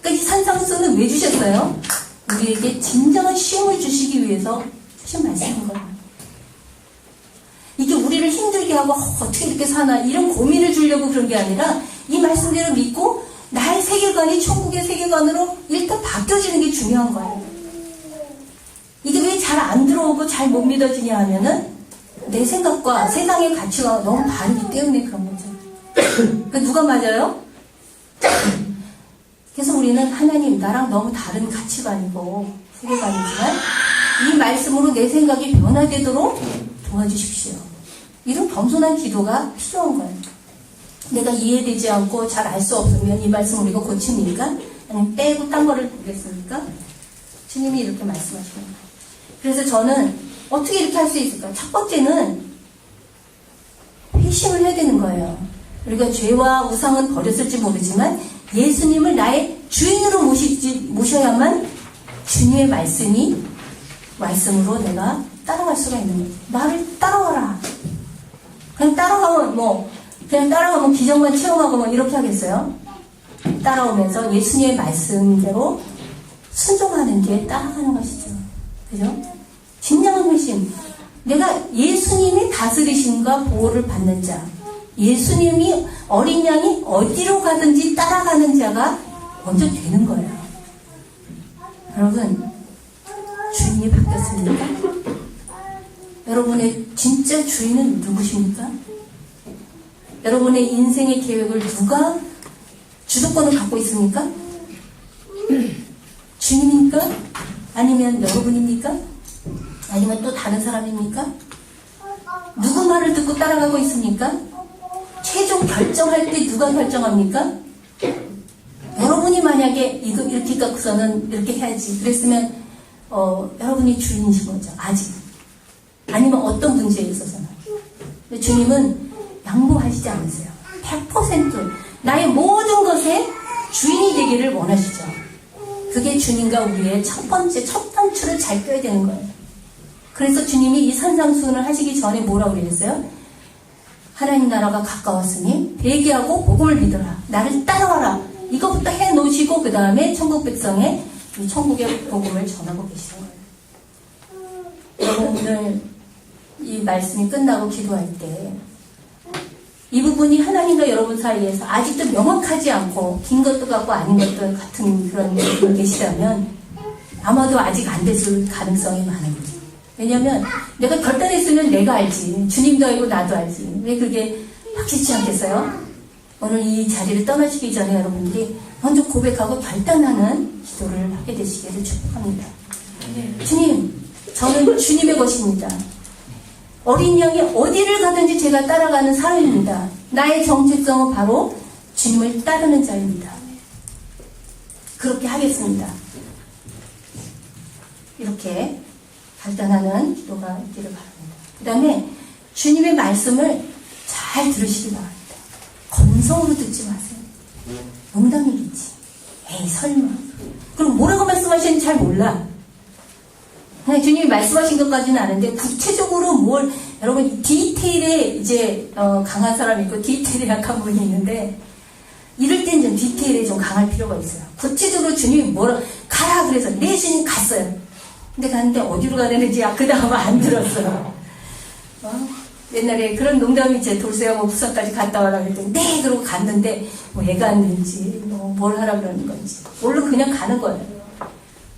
그러니까 이 산상수는 왜 주셨어요? 우리에게 진정한 쉼을 주시기 위해서 주신 말씀인 거예요. 이게 우리를 힘들게 하고 어떻게 이렇게 사나 이런 고민을 주려고 그런 게 아니라 이 말씀대로 믿고 나의 세계관이 천국의 세계관으로 일단 바뀌어지는 게 중요한 거예요. 이게 왜 잘 안 들어오고 잘 못 믿어지냐 하면은 내 생각과 세상의 가치가 너무 다르기 때문에 그런 거죠. 그러니까 누가 맞아요? 그래서 우리는 하나님 나랑 너무 다른 가치관이고 세계관이지만 이 말씀으로 내 생각이 변화되도록 도와주십시오. 이런 겸손한 기도가 필요한 거예요. 내가 이해되지 않고 잘 알 수 없으면 이 말씀을 우리가 고칩니까? 아니면 빼고 딴 거를 보겠습니까? 주님이 이렇게 말씀하시는 거예요. 그래서 저는 어떻게 이렇게 할 수 있을까? 첫 번째는 회심을 해야 되는 거예요. 우리가 죄와 우상은 버렸을지 모르지만 예수님을 나의 주인으로 모셔야만 주님의 말씀으로 내가 따라갈 수가 있는 거예요. 나를 따라와라. 그냥 따라가면 기적만 체험하고 뭐 이렇게 하겠어요? 따라오면서 예수님의 말씀대로 순종하는 게 따라가는 것이죠. 그죠? 진정한 회심. 내가 예수님의 다스리심과 보호를 받는 자. 예수님이 어린 양이 어디로 가든지 따라가는 자가 먼저 되는 거예요. 여러분, 주인이 바뀌었습니까? 여러분의 진짜 주인은 누구십니까? 여러분의 인생의 계획을 누가 주도권을 갖고 있습니까? 주님입니까? 아니면 여러분입니까? 아니면 또 다른 사람입니까? 누구 말을 듣고 따라가고 있습니까? 최종 결정할 때 누가 결정합니까? 여러분이 만약에 이거 이렇게 갖고서는 이렇게 해야지 그랬으면 여러분이 주인이신 거죠. 아직. 아니면 어떤 문제에 있어서는. 근데 주님은 양보하시지 않으세요. 100% 나의 모든 것에 주인이 되기를 원하시죠. 그게 주님과 우리의 첫 단추를 잘 껴야 되는 거예요. 그래서 주님이 이 산상수훈을 하시기 전에 뭐라고 그랬어요? 하나님 나라가 가까웠으니 회개하고 복음을 믿어라. 나를 따라와라. 이거부터 해놓으시고 그 다음에 천국 백성에 이 천국의 복음을 전하고 계시는 거예요. 여러분 오늘 이 말씀이 끝나고 기도할 때 이 부분이 하나님과 여러분 사이에서 아직도 명확하지 않고 긴 것도 같고 아닌 것도 같은 그런 분이 계시다면 아마도 아직 안 됐을 가능성이 많은 거죠. 왜냐하면 내가 결단했으면 내가 알지. 주님도 알고 나도 알지. 왜 그게 확실치 않겠어요? 오늘 이 자리를 떠나시기 전에 여러분들이 먼저 고백하고 결단하는 기도를 하게 되시기를 축복합니다. 주님, 저는 주님의 것입니다. 어린 양이 어디를 가든지 제가 따라가는 사람입니다. 나의 정체성은 바로 주님을 따르는 자입니다. 그렇게 하겠습니다. 이렇게 결단하는 기도가 있기를 바랍니다. 그 다음에 주님의 말씀을 잘 들으시기 바랍니다. 건성으로 듣지 마세요. 농담이겠지. 에이 설마. 그럼 뭐라고 말씀하시는지 잘 몰라. 주님이 말씀하신 것까지는 아는데 구체적으로 뭘 여러분 디테일에 이제 강한 사람이 있고 디테일에 약한 분이 있는데 이럴 땐 좀 디테일에 좀 강할 필요가 있어요. 구체적으로 주님이 뭐라 가라 그래서 내 주님 갔어요. 근데 갔는데 어디로 가야 되는지 그 다음 안 들었어요. 옛날에 그런 농담이 제 돌쇠하고 부산까지 갔다 와라 그랬더니 네 그러고 갔는데 뭐 애가 왔는지 뭘 하라 그러는 건지 몰라 그냥 가는 거예요.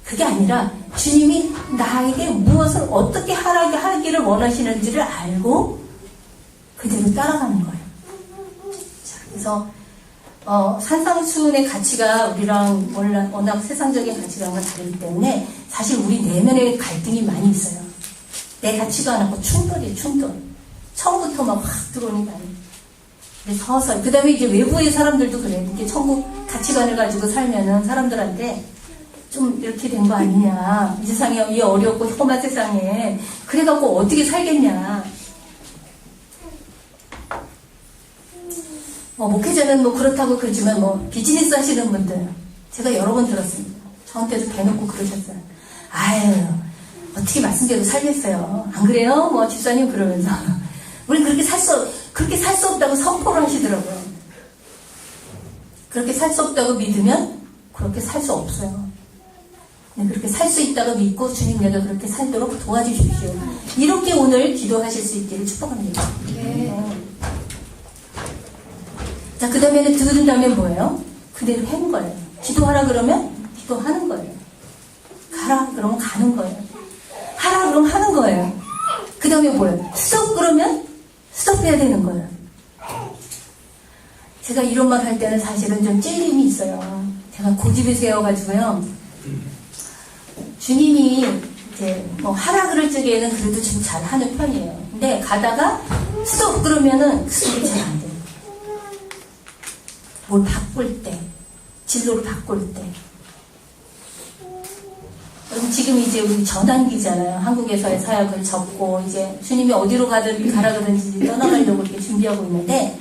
그게 아니라 주님이 나에게 무엇을 어떻게 하기를 원하시는지를 알고 그대로 따라가는 거예요. 자, 그래서 산상수훈의 가치가 우리랑 워낙 세상적인 가치랑은 다르기 때문에 사실 우리 내면에 갈등이 많이 있어요. 내 가치관하고 충돌이에요. 충돌. 처음부터 막 확 들어오는 게 아니에요. 근데 서서히 그 다음에 이제 외부의 사람들도 그래요. 이렇게 천국 가치관을 가지고 살면은 사람들한테 좀 이렇게 된 거 아니냐. 이 세상에, 이 어렵고 험한 세상에. 그래갖고 어떻게 살겠냐. 목회자는 그렇다고 그러지만 비즈니스 하시는 분들. 제가 여러 번 들었습니다. 저한테도 대놓고 그러셨어요. 아유, 어떻게 말씀대로 살겠어요. 안 그래요? 집사님 그러면서. 우리 그렇게 살 수 없다고 선포를 하시더라고요. 그렇게 살 수 없다고 믿으면 그렇게 살 수 없어요. 그렇게 살 수 있다고 믿고 주님 내가 그렇게 살도록 도와주십시오. 이렇게 오늘 기도하실 수 있기를 축복합니다. 자, 그 다음에는 들은 다음에 뭐예요? 그대로 하는 거예요. 기도하라 그러면 기도하는 거예요. 가라 그러면 가는 거예요. 하라 그러면 하는 거예요. 그 다음에 뭐예요? 스톱 그러면 스톱해야 되는 거예요. 제가 이런 말 할 때는 사실은 좀 찔림이 있어요. 제가 고집이 세워가지고요. 주님이 이제 하라 그럴 적에는 그래도 좀 잘 하는 편이에요. 근데 가다가 스톱 그러면은 스톱이 잘 안 돼요. 뭘 바꿀 때, 진로를 바꿀 때. 그럼 지금 이제 우리 전환기잖아요. 한국에서의 사역을 접고 이제 주님이 어디로 가라 그러는지 떠나가려고 이렇게 준비하고 있는데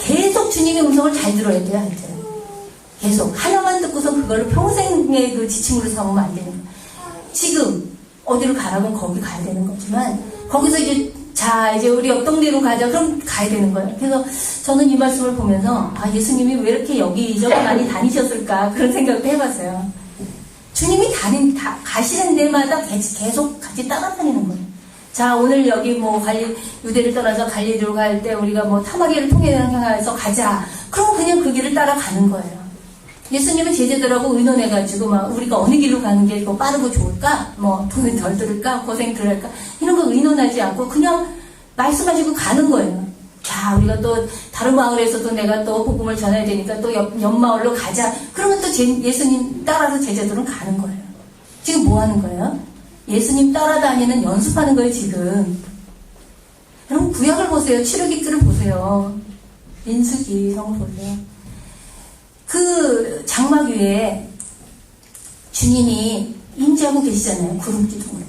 계속 주님의 음성을 잘 들어야 돼요. 하여튼. 계속 하나만 듣고서 그걸 평생의 그 지침으로 삼으면 안 되는 거예요. 지금 어디로 가라면 거기 가야 되는 거지만 거기서 이제 이제 우리 옆 동네로 가자 그럼 가야 되는 거예요. 그래서 저는 이 말씀을 보면서 예수님이 왜 이렇게 여기저기 많이 다니셨을까 그런 생각도 해봤어요. 주님이 가시는 데마다 계속 같이 따라다니는 거예요. 자, 오늘 여기 유대를 떠나서 갈릴리로 갈 때 우리가 타마리를 통해서 가자. 그럼 그냥 그 길을 따라가는 거예요. 예수님은 제자들하고 의논해가지고 우리가 어느 길로 가는 게 빠르고 좋을까? 돈을 덜 들을까? 고생 덜 할까? 이런 거 의논하지 않고 그냥 말씀하시고 가는 거예요. 자, 우리가 또 다른 마을에서도 내가 또 복음을 전해야 되니까 또 옆 마을로 가자. 그러면 또 예수님 따라서 제자들은 가는 거예요. 지금 뭐 하는 거예요? 예수님 따라다니는 연습하는 거예요, 지금. 여러분, 구약을 보세요. 출애굽기를 보세요. 민수기 이런 거 보세요. 그 장막 위에 주님이 임재하고 계시잖아요. 구름기둥으로.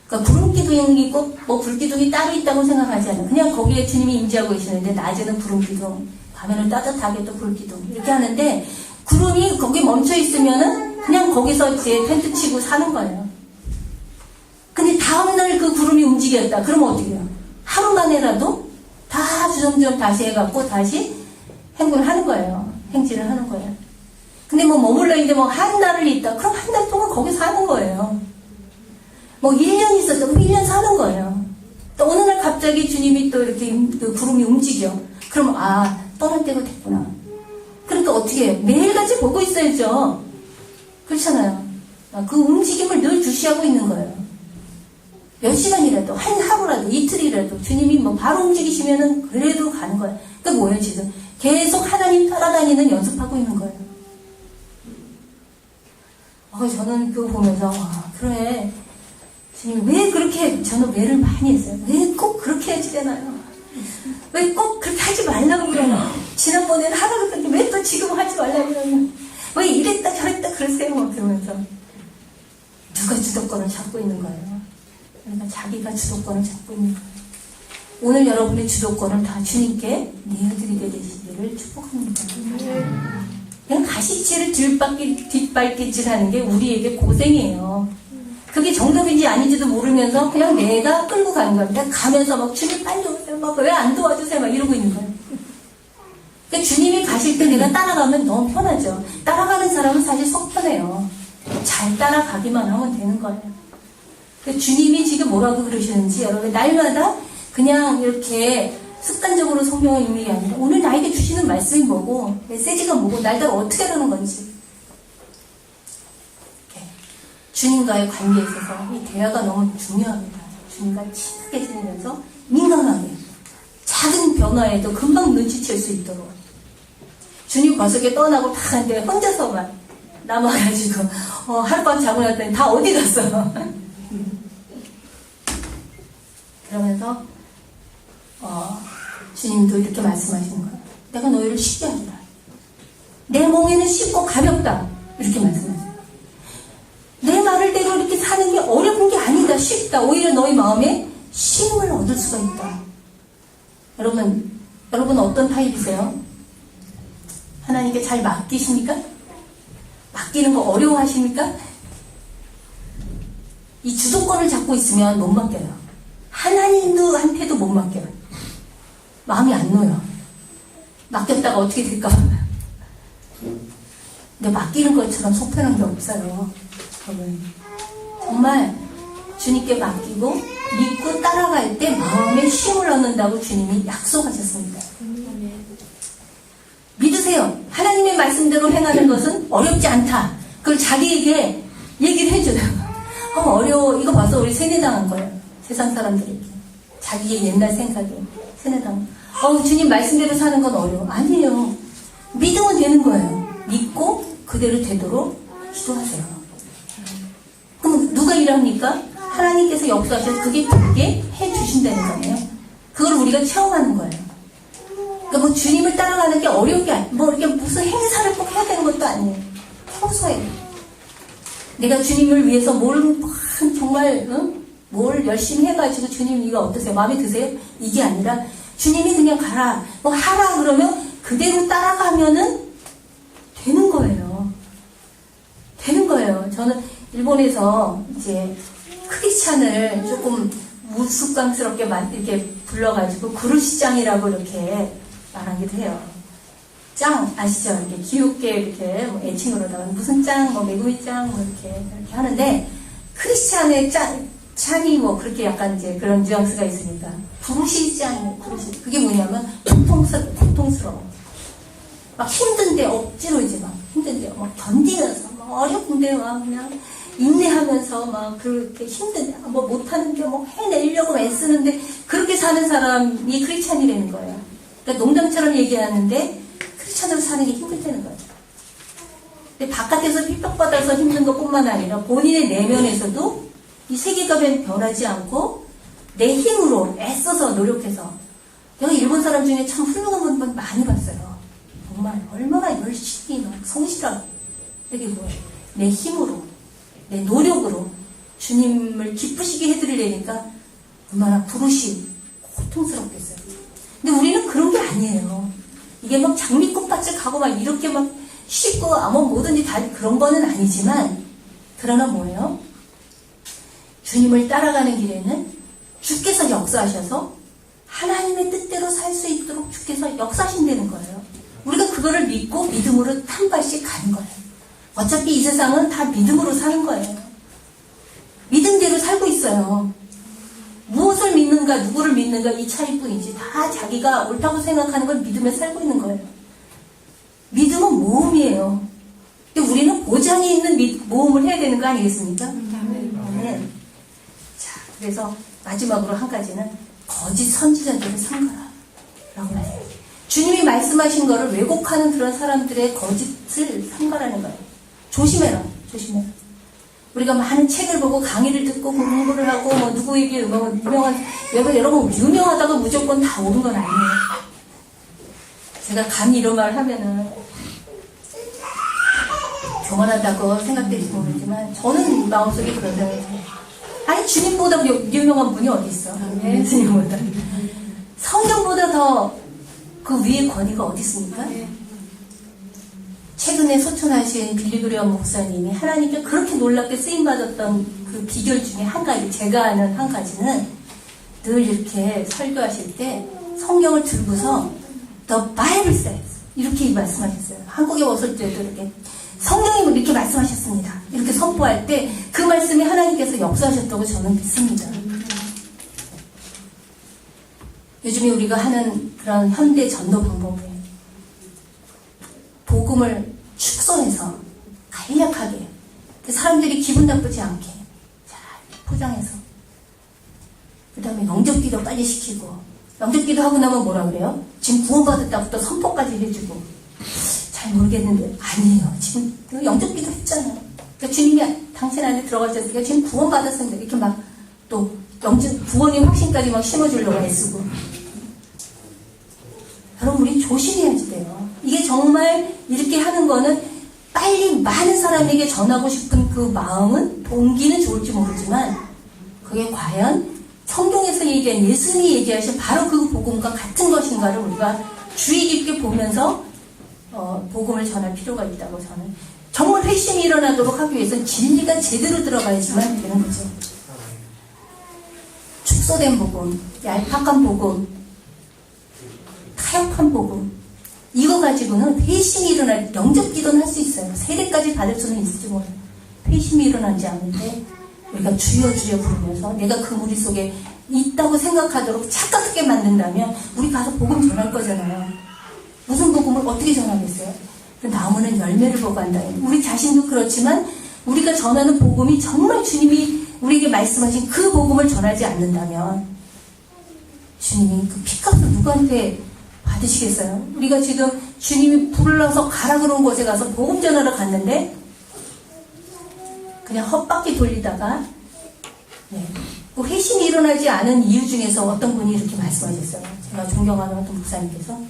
그러니까 구름기둥이 꼭 뭐 불기둥이 따로 있다고 생각하지 않아요. 그냥 거기에 주님이 임재하고 계시는데 낮에는 구름기둥, 밤에는 따뜻하게 또 불기둥 이렇게 하는데 구름이 거기 멈춰 있으면은 그냥 거기서 이제 텐트 치고 사는 거예요. 근데 다음날 그 구름이 움직였다. 그러면 어떻게 해요? 하루 만에라도 다 주섬주섬 다시 해갖고 다시 행군을 하는 거예요. 행진을 하는 거예요. 근데 뭐 머물러 있는데 뭐 한 달을 있다. 그럼 한 달 동안 거기 사는 거예요. 뭐 1년 있었다. 그럼 1년 사는 거예요. 또 어느 날 갑자기 주님이 또 이렇게 그 구름이 움직여. 그럼 떠날 때가 됐구나. 그러니까 어떻게 해요? 매일같이 보고 있어야죠. 그렇잖아요. 그 움직임을 늘 주시하고 있는 거예요. 몇 시간이라도, 한 하루라도, 이틀이라도 주님이 뭐 바로 움직이시면은 그래도 가는 거예요. 그러니까 뭐예요, 지금? 계속 하나님 따라다니는 연습하고 있는 거예요. 저는 그거 보면서, 그래. 주님, 왜 그렇게, 저는 왜를 많이 했어요. 왜 꼭 그렇게 해야지 되나요? 왜 꼭 그렇게 하지 말라고 그러나? 지난번에는 하라고 그랬는데 왜 또 지금 하지 말라고 그러나? 왜 이랬다 저랬다 그러세요? 막 그러면서. 누가 주도권을 잡고 있는 거예요. 그러니까 자기가 주도권을 잡고 있는 거예요. 오늘 여러분의 주도권을 다 주님께 내어드리게 되시기를 축복합니다. 그냥 가시치를 뒷발길질 하는 게 우리에게 고생이에요. 그게 정답인지 아닌지도 모르면서 그냥 내가 끌고 가는 겁니다. 가면서 막 주님 빨리 오세요. 막 왜 안 도와주세요. 막 이러고 있는 거예요. 그러니까 주님이 가실 때 내가 따라가면 너무 편하죠. 따라가는 사람은 사실 속 편해요. 잘 따라가기만 하면 되는 거예요. 그러니까 주님이 지금 뭐라고 그러시는지 여러분 날마다 그냥 이렇게 습관적으로 성경을 읽는 게 아니라 오늘 나에게 주시는 말씀이 뭐고 메시지가 뭐고 날따라 어떻게 하는 건지 주님과의 관계에 있어서 이 대화가 너무 중요합니다. 주님과 친하게 지내면서 민감하게 작은 변화에도 금방 눈치챌 수 있도록 주님 거석에 떠나고 다 하는데 혼자서만 남아가지고 하룻밤 자고 났더니 다 어디 갔어. 그러면서 주님도 이렇게 말씀하시는 거예요. 내가 너희를 쉽게 하리라. 내 멍에는 쉽고 가볍다. 이렇게 말씀하세요. 내 말을대로 이렇게 사는 게 어려운 게 아니다. 쉽다. 오히려 너희 마음에 쉼을 얻을 수가 있다. 여러분 어떤 타입이세요? 하나님께 잘 맡기십니까? 맡기는 거 어려워하십니까? 이 주도권을 잡고 있으면 못 맡겨요. 하나님한테도 못 맡겨요. 마음이 안 놓여. 맡겼다가 어떻게 될까? 근데 맡기는 것처럼 속편한 게 없어요. 정말 주님께 맡기고 믿고 따라갈 때 마음에 쉼을 얻는다고 주님이 약속하셨습니다. 믿으세요. 하나님의 말씀대로 행하는 것은 어렵지 않다. 그걸 자기에게 얘기를 해줘요. 어려워. 이거 봐서 우리 세뇌당한 거예요. 세상 사람들에게. 자기의 옛날 생각에 세뇌당. 주님 말씀대로 사는 건 어려워. 아니에요. 믿으면 되는 거예요. 믿고 그대로 되도록 기도하세요. 그럼 누가 일합니까? 하나님께서 역사하셔서 그게 되게 해주신다는 거예요. 그걸 우리가 체험하는 거예요. 그러니까 뭐 주님을 따라가는 게 어려운 게 아니에요. 뭐 이렇게 무슨 행사를 꼭 해야 되는 것도 아니에요. 평소에 내가 주님을 위해서 정말 뭘 열심히 해가지고 주님 이거 어떠세요? 마음에 드세요? 이게 아니라 주님이 그냥 가라 뭐 하라 그러면 그대로 따라가면은 되는 거예요. 되는 거예요. 저는 일본에서 이제 크리스찬을 조금 우스꽝스럽게 이렇게 불러가지고 구루시짱이라고 이렇게 말하기도 해요. 짱 아시죠? 이렇게 귀엽게 이렇게 뭐 애칭으로다가 무슨 짱, 뭐 메구미 짱, 뭐 이렇게 하는데 크리스찬의 짱이 뭐 그렇게 약간 이제 그런 뉘앙스가 있으니까 구루시 짱이에요. 구루시. 그게 뭐냐면 고통스러워. 막 힘든데 억지로 이제 막 힘든데 막 견디면서 막 어렵은데 막 그냥 인내하면서 막 그렇게 힘든데 뭐 못하는데 뭐 해내려고 애쓰는데 그렇게 사는 사람이 크리스찬이라는 거예요. 그러니까 농담처럼 얘기하는데 크리스찬으로 사는 게 힘들다는 거예요. 근데 바깥에서 핍박받아서 힘든 것뿐만 아니라 본인의 내면에서도 이 세계관은 변하지 않고 내 힘으로 애써서 노력해서 내가 일본 사람 중에 참 훌륭한 분 많이 봤어요. 정말 얼마나 열심히 막 성실하게 이게 뭐예요? 내 힘으로 내 노력으로 주님을 기쁘시게 해드리려니까 얼마나 부르심 고통스럽겠어요. 근데 우리는 그런 게 아니에요. 이게 막 장미꽃밭을 가고 막 이렇게 막 쉽고 아무 뭐든지 다 그런 거는 아니지만 그러나 뭐예요? 주님을 따라가는 길에는 주께서 역사하셔서 하나님의 뜻대로 살 수 있도록 주께서 역사하신다는 거예요. 우리가 그거를 믿고 믿음으로 한 발씩 가는 거예요. 어차피 이 세상은 다 믿음으로 사는 거예요. 믿음대로 살고 있어요. 무엇을 믿는가 누구를 믿는가 이 차이뿐이지 다 자기가 옳다고 생각하는 걸 믿으며 살고 있는 거예요. 믿음은 모험이에요. 근데 우리는 보장이 있는 모험을 해야 되는 거 아니겠습니까? 네. 자, 그래서 마지막으로 한 가지는 거짓 선지자들을 삼가라 라고 말해요. 주님이 말씀하신 거를 왜곡하는 그런 사람들의 거짓을 삼가라는 거예요. 조심해라. 조심해라. 우리가 많은 책을 보고 강의를 듣고 공부를 하고 뭐 누구에게 유명한 여러분 유명하다고 무조건 다 옳은 건 아니에요. 제가 감히 이런 말을 하면은 교만하다고 생각될지 모르지만 저는 마음속에 그런 생각이 들어요. 아니 주님보다 유명한 분이 어디 있어? 예수님보다 성경보다 더 그 위에 권위가 어디 있습니까? 최근에 소천하신 빌리그레엄 목사님이 하나님께 그렇게 놀랍게 쓰임받았던 그 비결 중에 한 가지, 제가 아는 한 가지는 늘 이렇게 설교하실 때 성경을 들고서 The Bible says 이렇게 말씀하셨어요. 한국에 왔을 때도 이렇게 성령님은 이렇게 말씀하셨습니다. 이렇게 선포할 때 그 말씀이 하나님께서 역사하셨다고 저는 믿습니다. 요즘에 우리가 하는 그런 현대 전도 방법에 복음을 축소해서 간략하게 사람들이 기분 나쁘지 않게 잘 포장해서 그 다음에 영접기도 빨리 시키고 영접기도 하고 나면 뭐라 그래요? 지금 구원받았다고 또 선포까지 해주고 잘 모르겠는데 아니에요. 지금 영접기도 했잖아요. 그러니까 주님이 당신 안에 들어가셨으니까 지금 구원받았습니다. 이렇게 막 또 구원의 확신까지 막 심어주려고 애쓰고 여러분 우리 조심해야지 돼요. 이게 정말 이렇게 하는 거는 빨리 많은 사람에게 전하고 싶은 그 마음은 동기는 좋을지 모르지만 그게 과연 성경에서 얘기한 예수님이 얘기하신 바로 그 복음과 같은 것인가를 우리가 주의 깊게 보면서 복음을 전할 필요가 있다고 저는 정말 회심이 일어나도록 하기 위해서는 진리가 제대로 들어가야지만 되는 거죠. 축소된 복음, 얄팍한 복음, 타협한 복음 이거 가지고는 회심이 일어날 영접기도는 할 수 있어요. 세례까지 받을 수는 있을지 몰라요. 회심이 일어나지 않는데 우리가 주여 주여 부르면서 내가 그 무리 속에 있다고 생각하도록 착각하게 만든다면 우리 가서 복음 전할 거잖아요. 무슨 복음을 어떻게 전하겠어요? 그 나무는 열매를 보고 한다. 우리 자신도 그렇지만 우리가 전하는 복음이 정말 주님이 우리에게 말씀하신 그 복음을 전하지 않는다면 주님이 그 피값을 누구한테 받으시겠어요? 우리가 지금 주님이 불러서 가라 그런 곳에 가서 복음 전하러 갔는데 그냥 헛바퀴 돌리다가 그 회심이 일어나지 않은 이유 중에서 어떤 분이 이렇게 말씀하셨어요. 제가 존경하는 어떤 목사님께서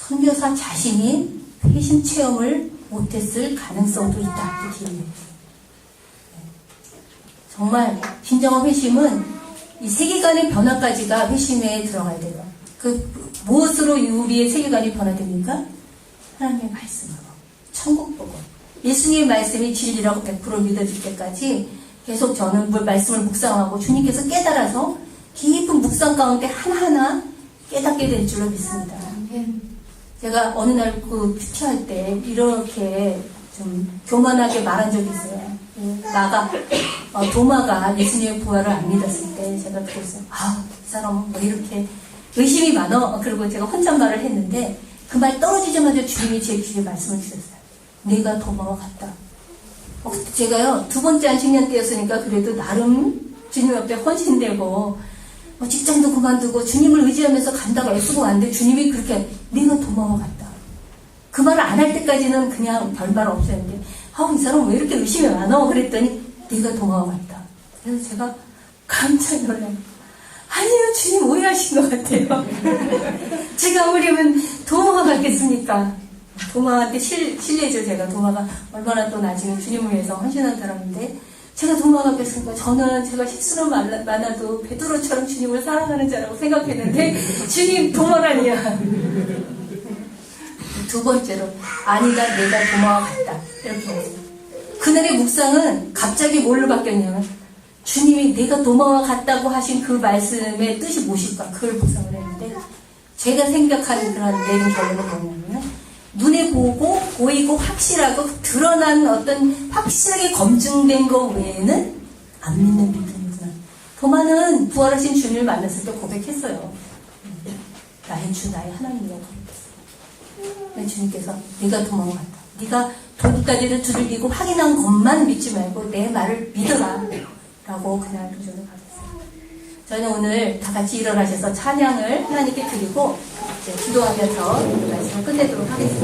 선교사 자신이 회심 체험을 못했을 가능성도 있다. 이렇게 얘기했어요. 정말 진정한 회심은 이 세계관의 변화까지가 회심에 들어가야 돼요. 그 무엇으로 우리의 세계관이 변화됩니까? 하나님의 말씀으로. 천국 보고 예수님의 말씀이 진리라고 100% 믿어질 때까지 계속 저는 말씀을 묵상하고 주님께서 깨달아서 깊은 묵상 가운데 하나하나 깨닫게 될 줄로 믿습니다. 제가 어느 날 그 큐티할 때 이렇게 좀 교만하게 말한 적이 있어요. 도마가 예수님의 부활을 안 믿었을 때 제가 그랬어요. 이 사람은 뭐 이렇게 의심이 많어. 그리고 제가 혼잣말을 했는데 그 말 떨어지자마자 주님이 제 귀에 말씀을 주셨어요. 내가 도마와 같다. 제가요 2번째 안식년 때였으니까 그래도 나름 주님 앞에 헌신되고 직장도 그만두고 주님을 의지하면서 간다고 애쓰고 왔는데 주님이 그렇게 내가 도마와 같다. 그 말을 안 할 때까지는 그냥 별말 없었는데, 이 사람 왜 이렇게 의심이 많아? 그랬더니, 네가 도마와 같다. 그래서 제가 깜짝 놀라요. 아니요, 주님 오해하신 것 같아요. 제가 아무리면 도마와 같겠습니까? 도마한테 실례죠, 제가. 도마가 얼마나 또 나중에 주님을 위해서 헌신한 사람인데, 제가 도마가 같겠습니까? 저는 제가 실수는 많아도 베드로처럼 주님을 사랑하는 자라고 생각했는데, 주님 도마라니야. 두 번째로, 아니다, 내가 도마와 같다. 이렇게 했어요. 그날의 묵상은 갑자기 뭘로 바뀌었냐면, 주님이 내가 도마와 같다고 하신 그 말씀의 뜻이 무엇일까? 그걸 묵상을 했는데, 제가 생각하는 그런 내린 결론은 뭐냐면, 눈에 보이고 확실하고 드러난 어떤 확실하게 검증된 것 외에는 안 믿는 믿음이구나. 도마는 부활하신 주님을 만났을 때 고백했어요. 나의 주, 나의 하나님이라고 고백했어요. 주님께서 네가 도마와 같다. 네가 도구까지도 두들기고 확인한 것만 믿지 말고 내 말을 믿어라. 라고 그날 도전을 받았어요. 저는 오늘 다 같이 일어나셔서 찬양을 하나님께 드리고 이제 기도하면서 말씀을 끝내도록 하겠습니다.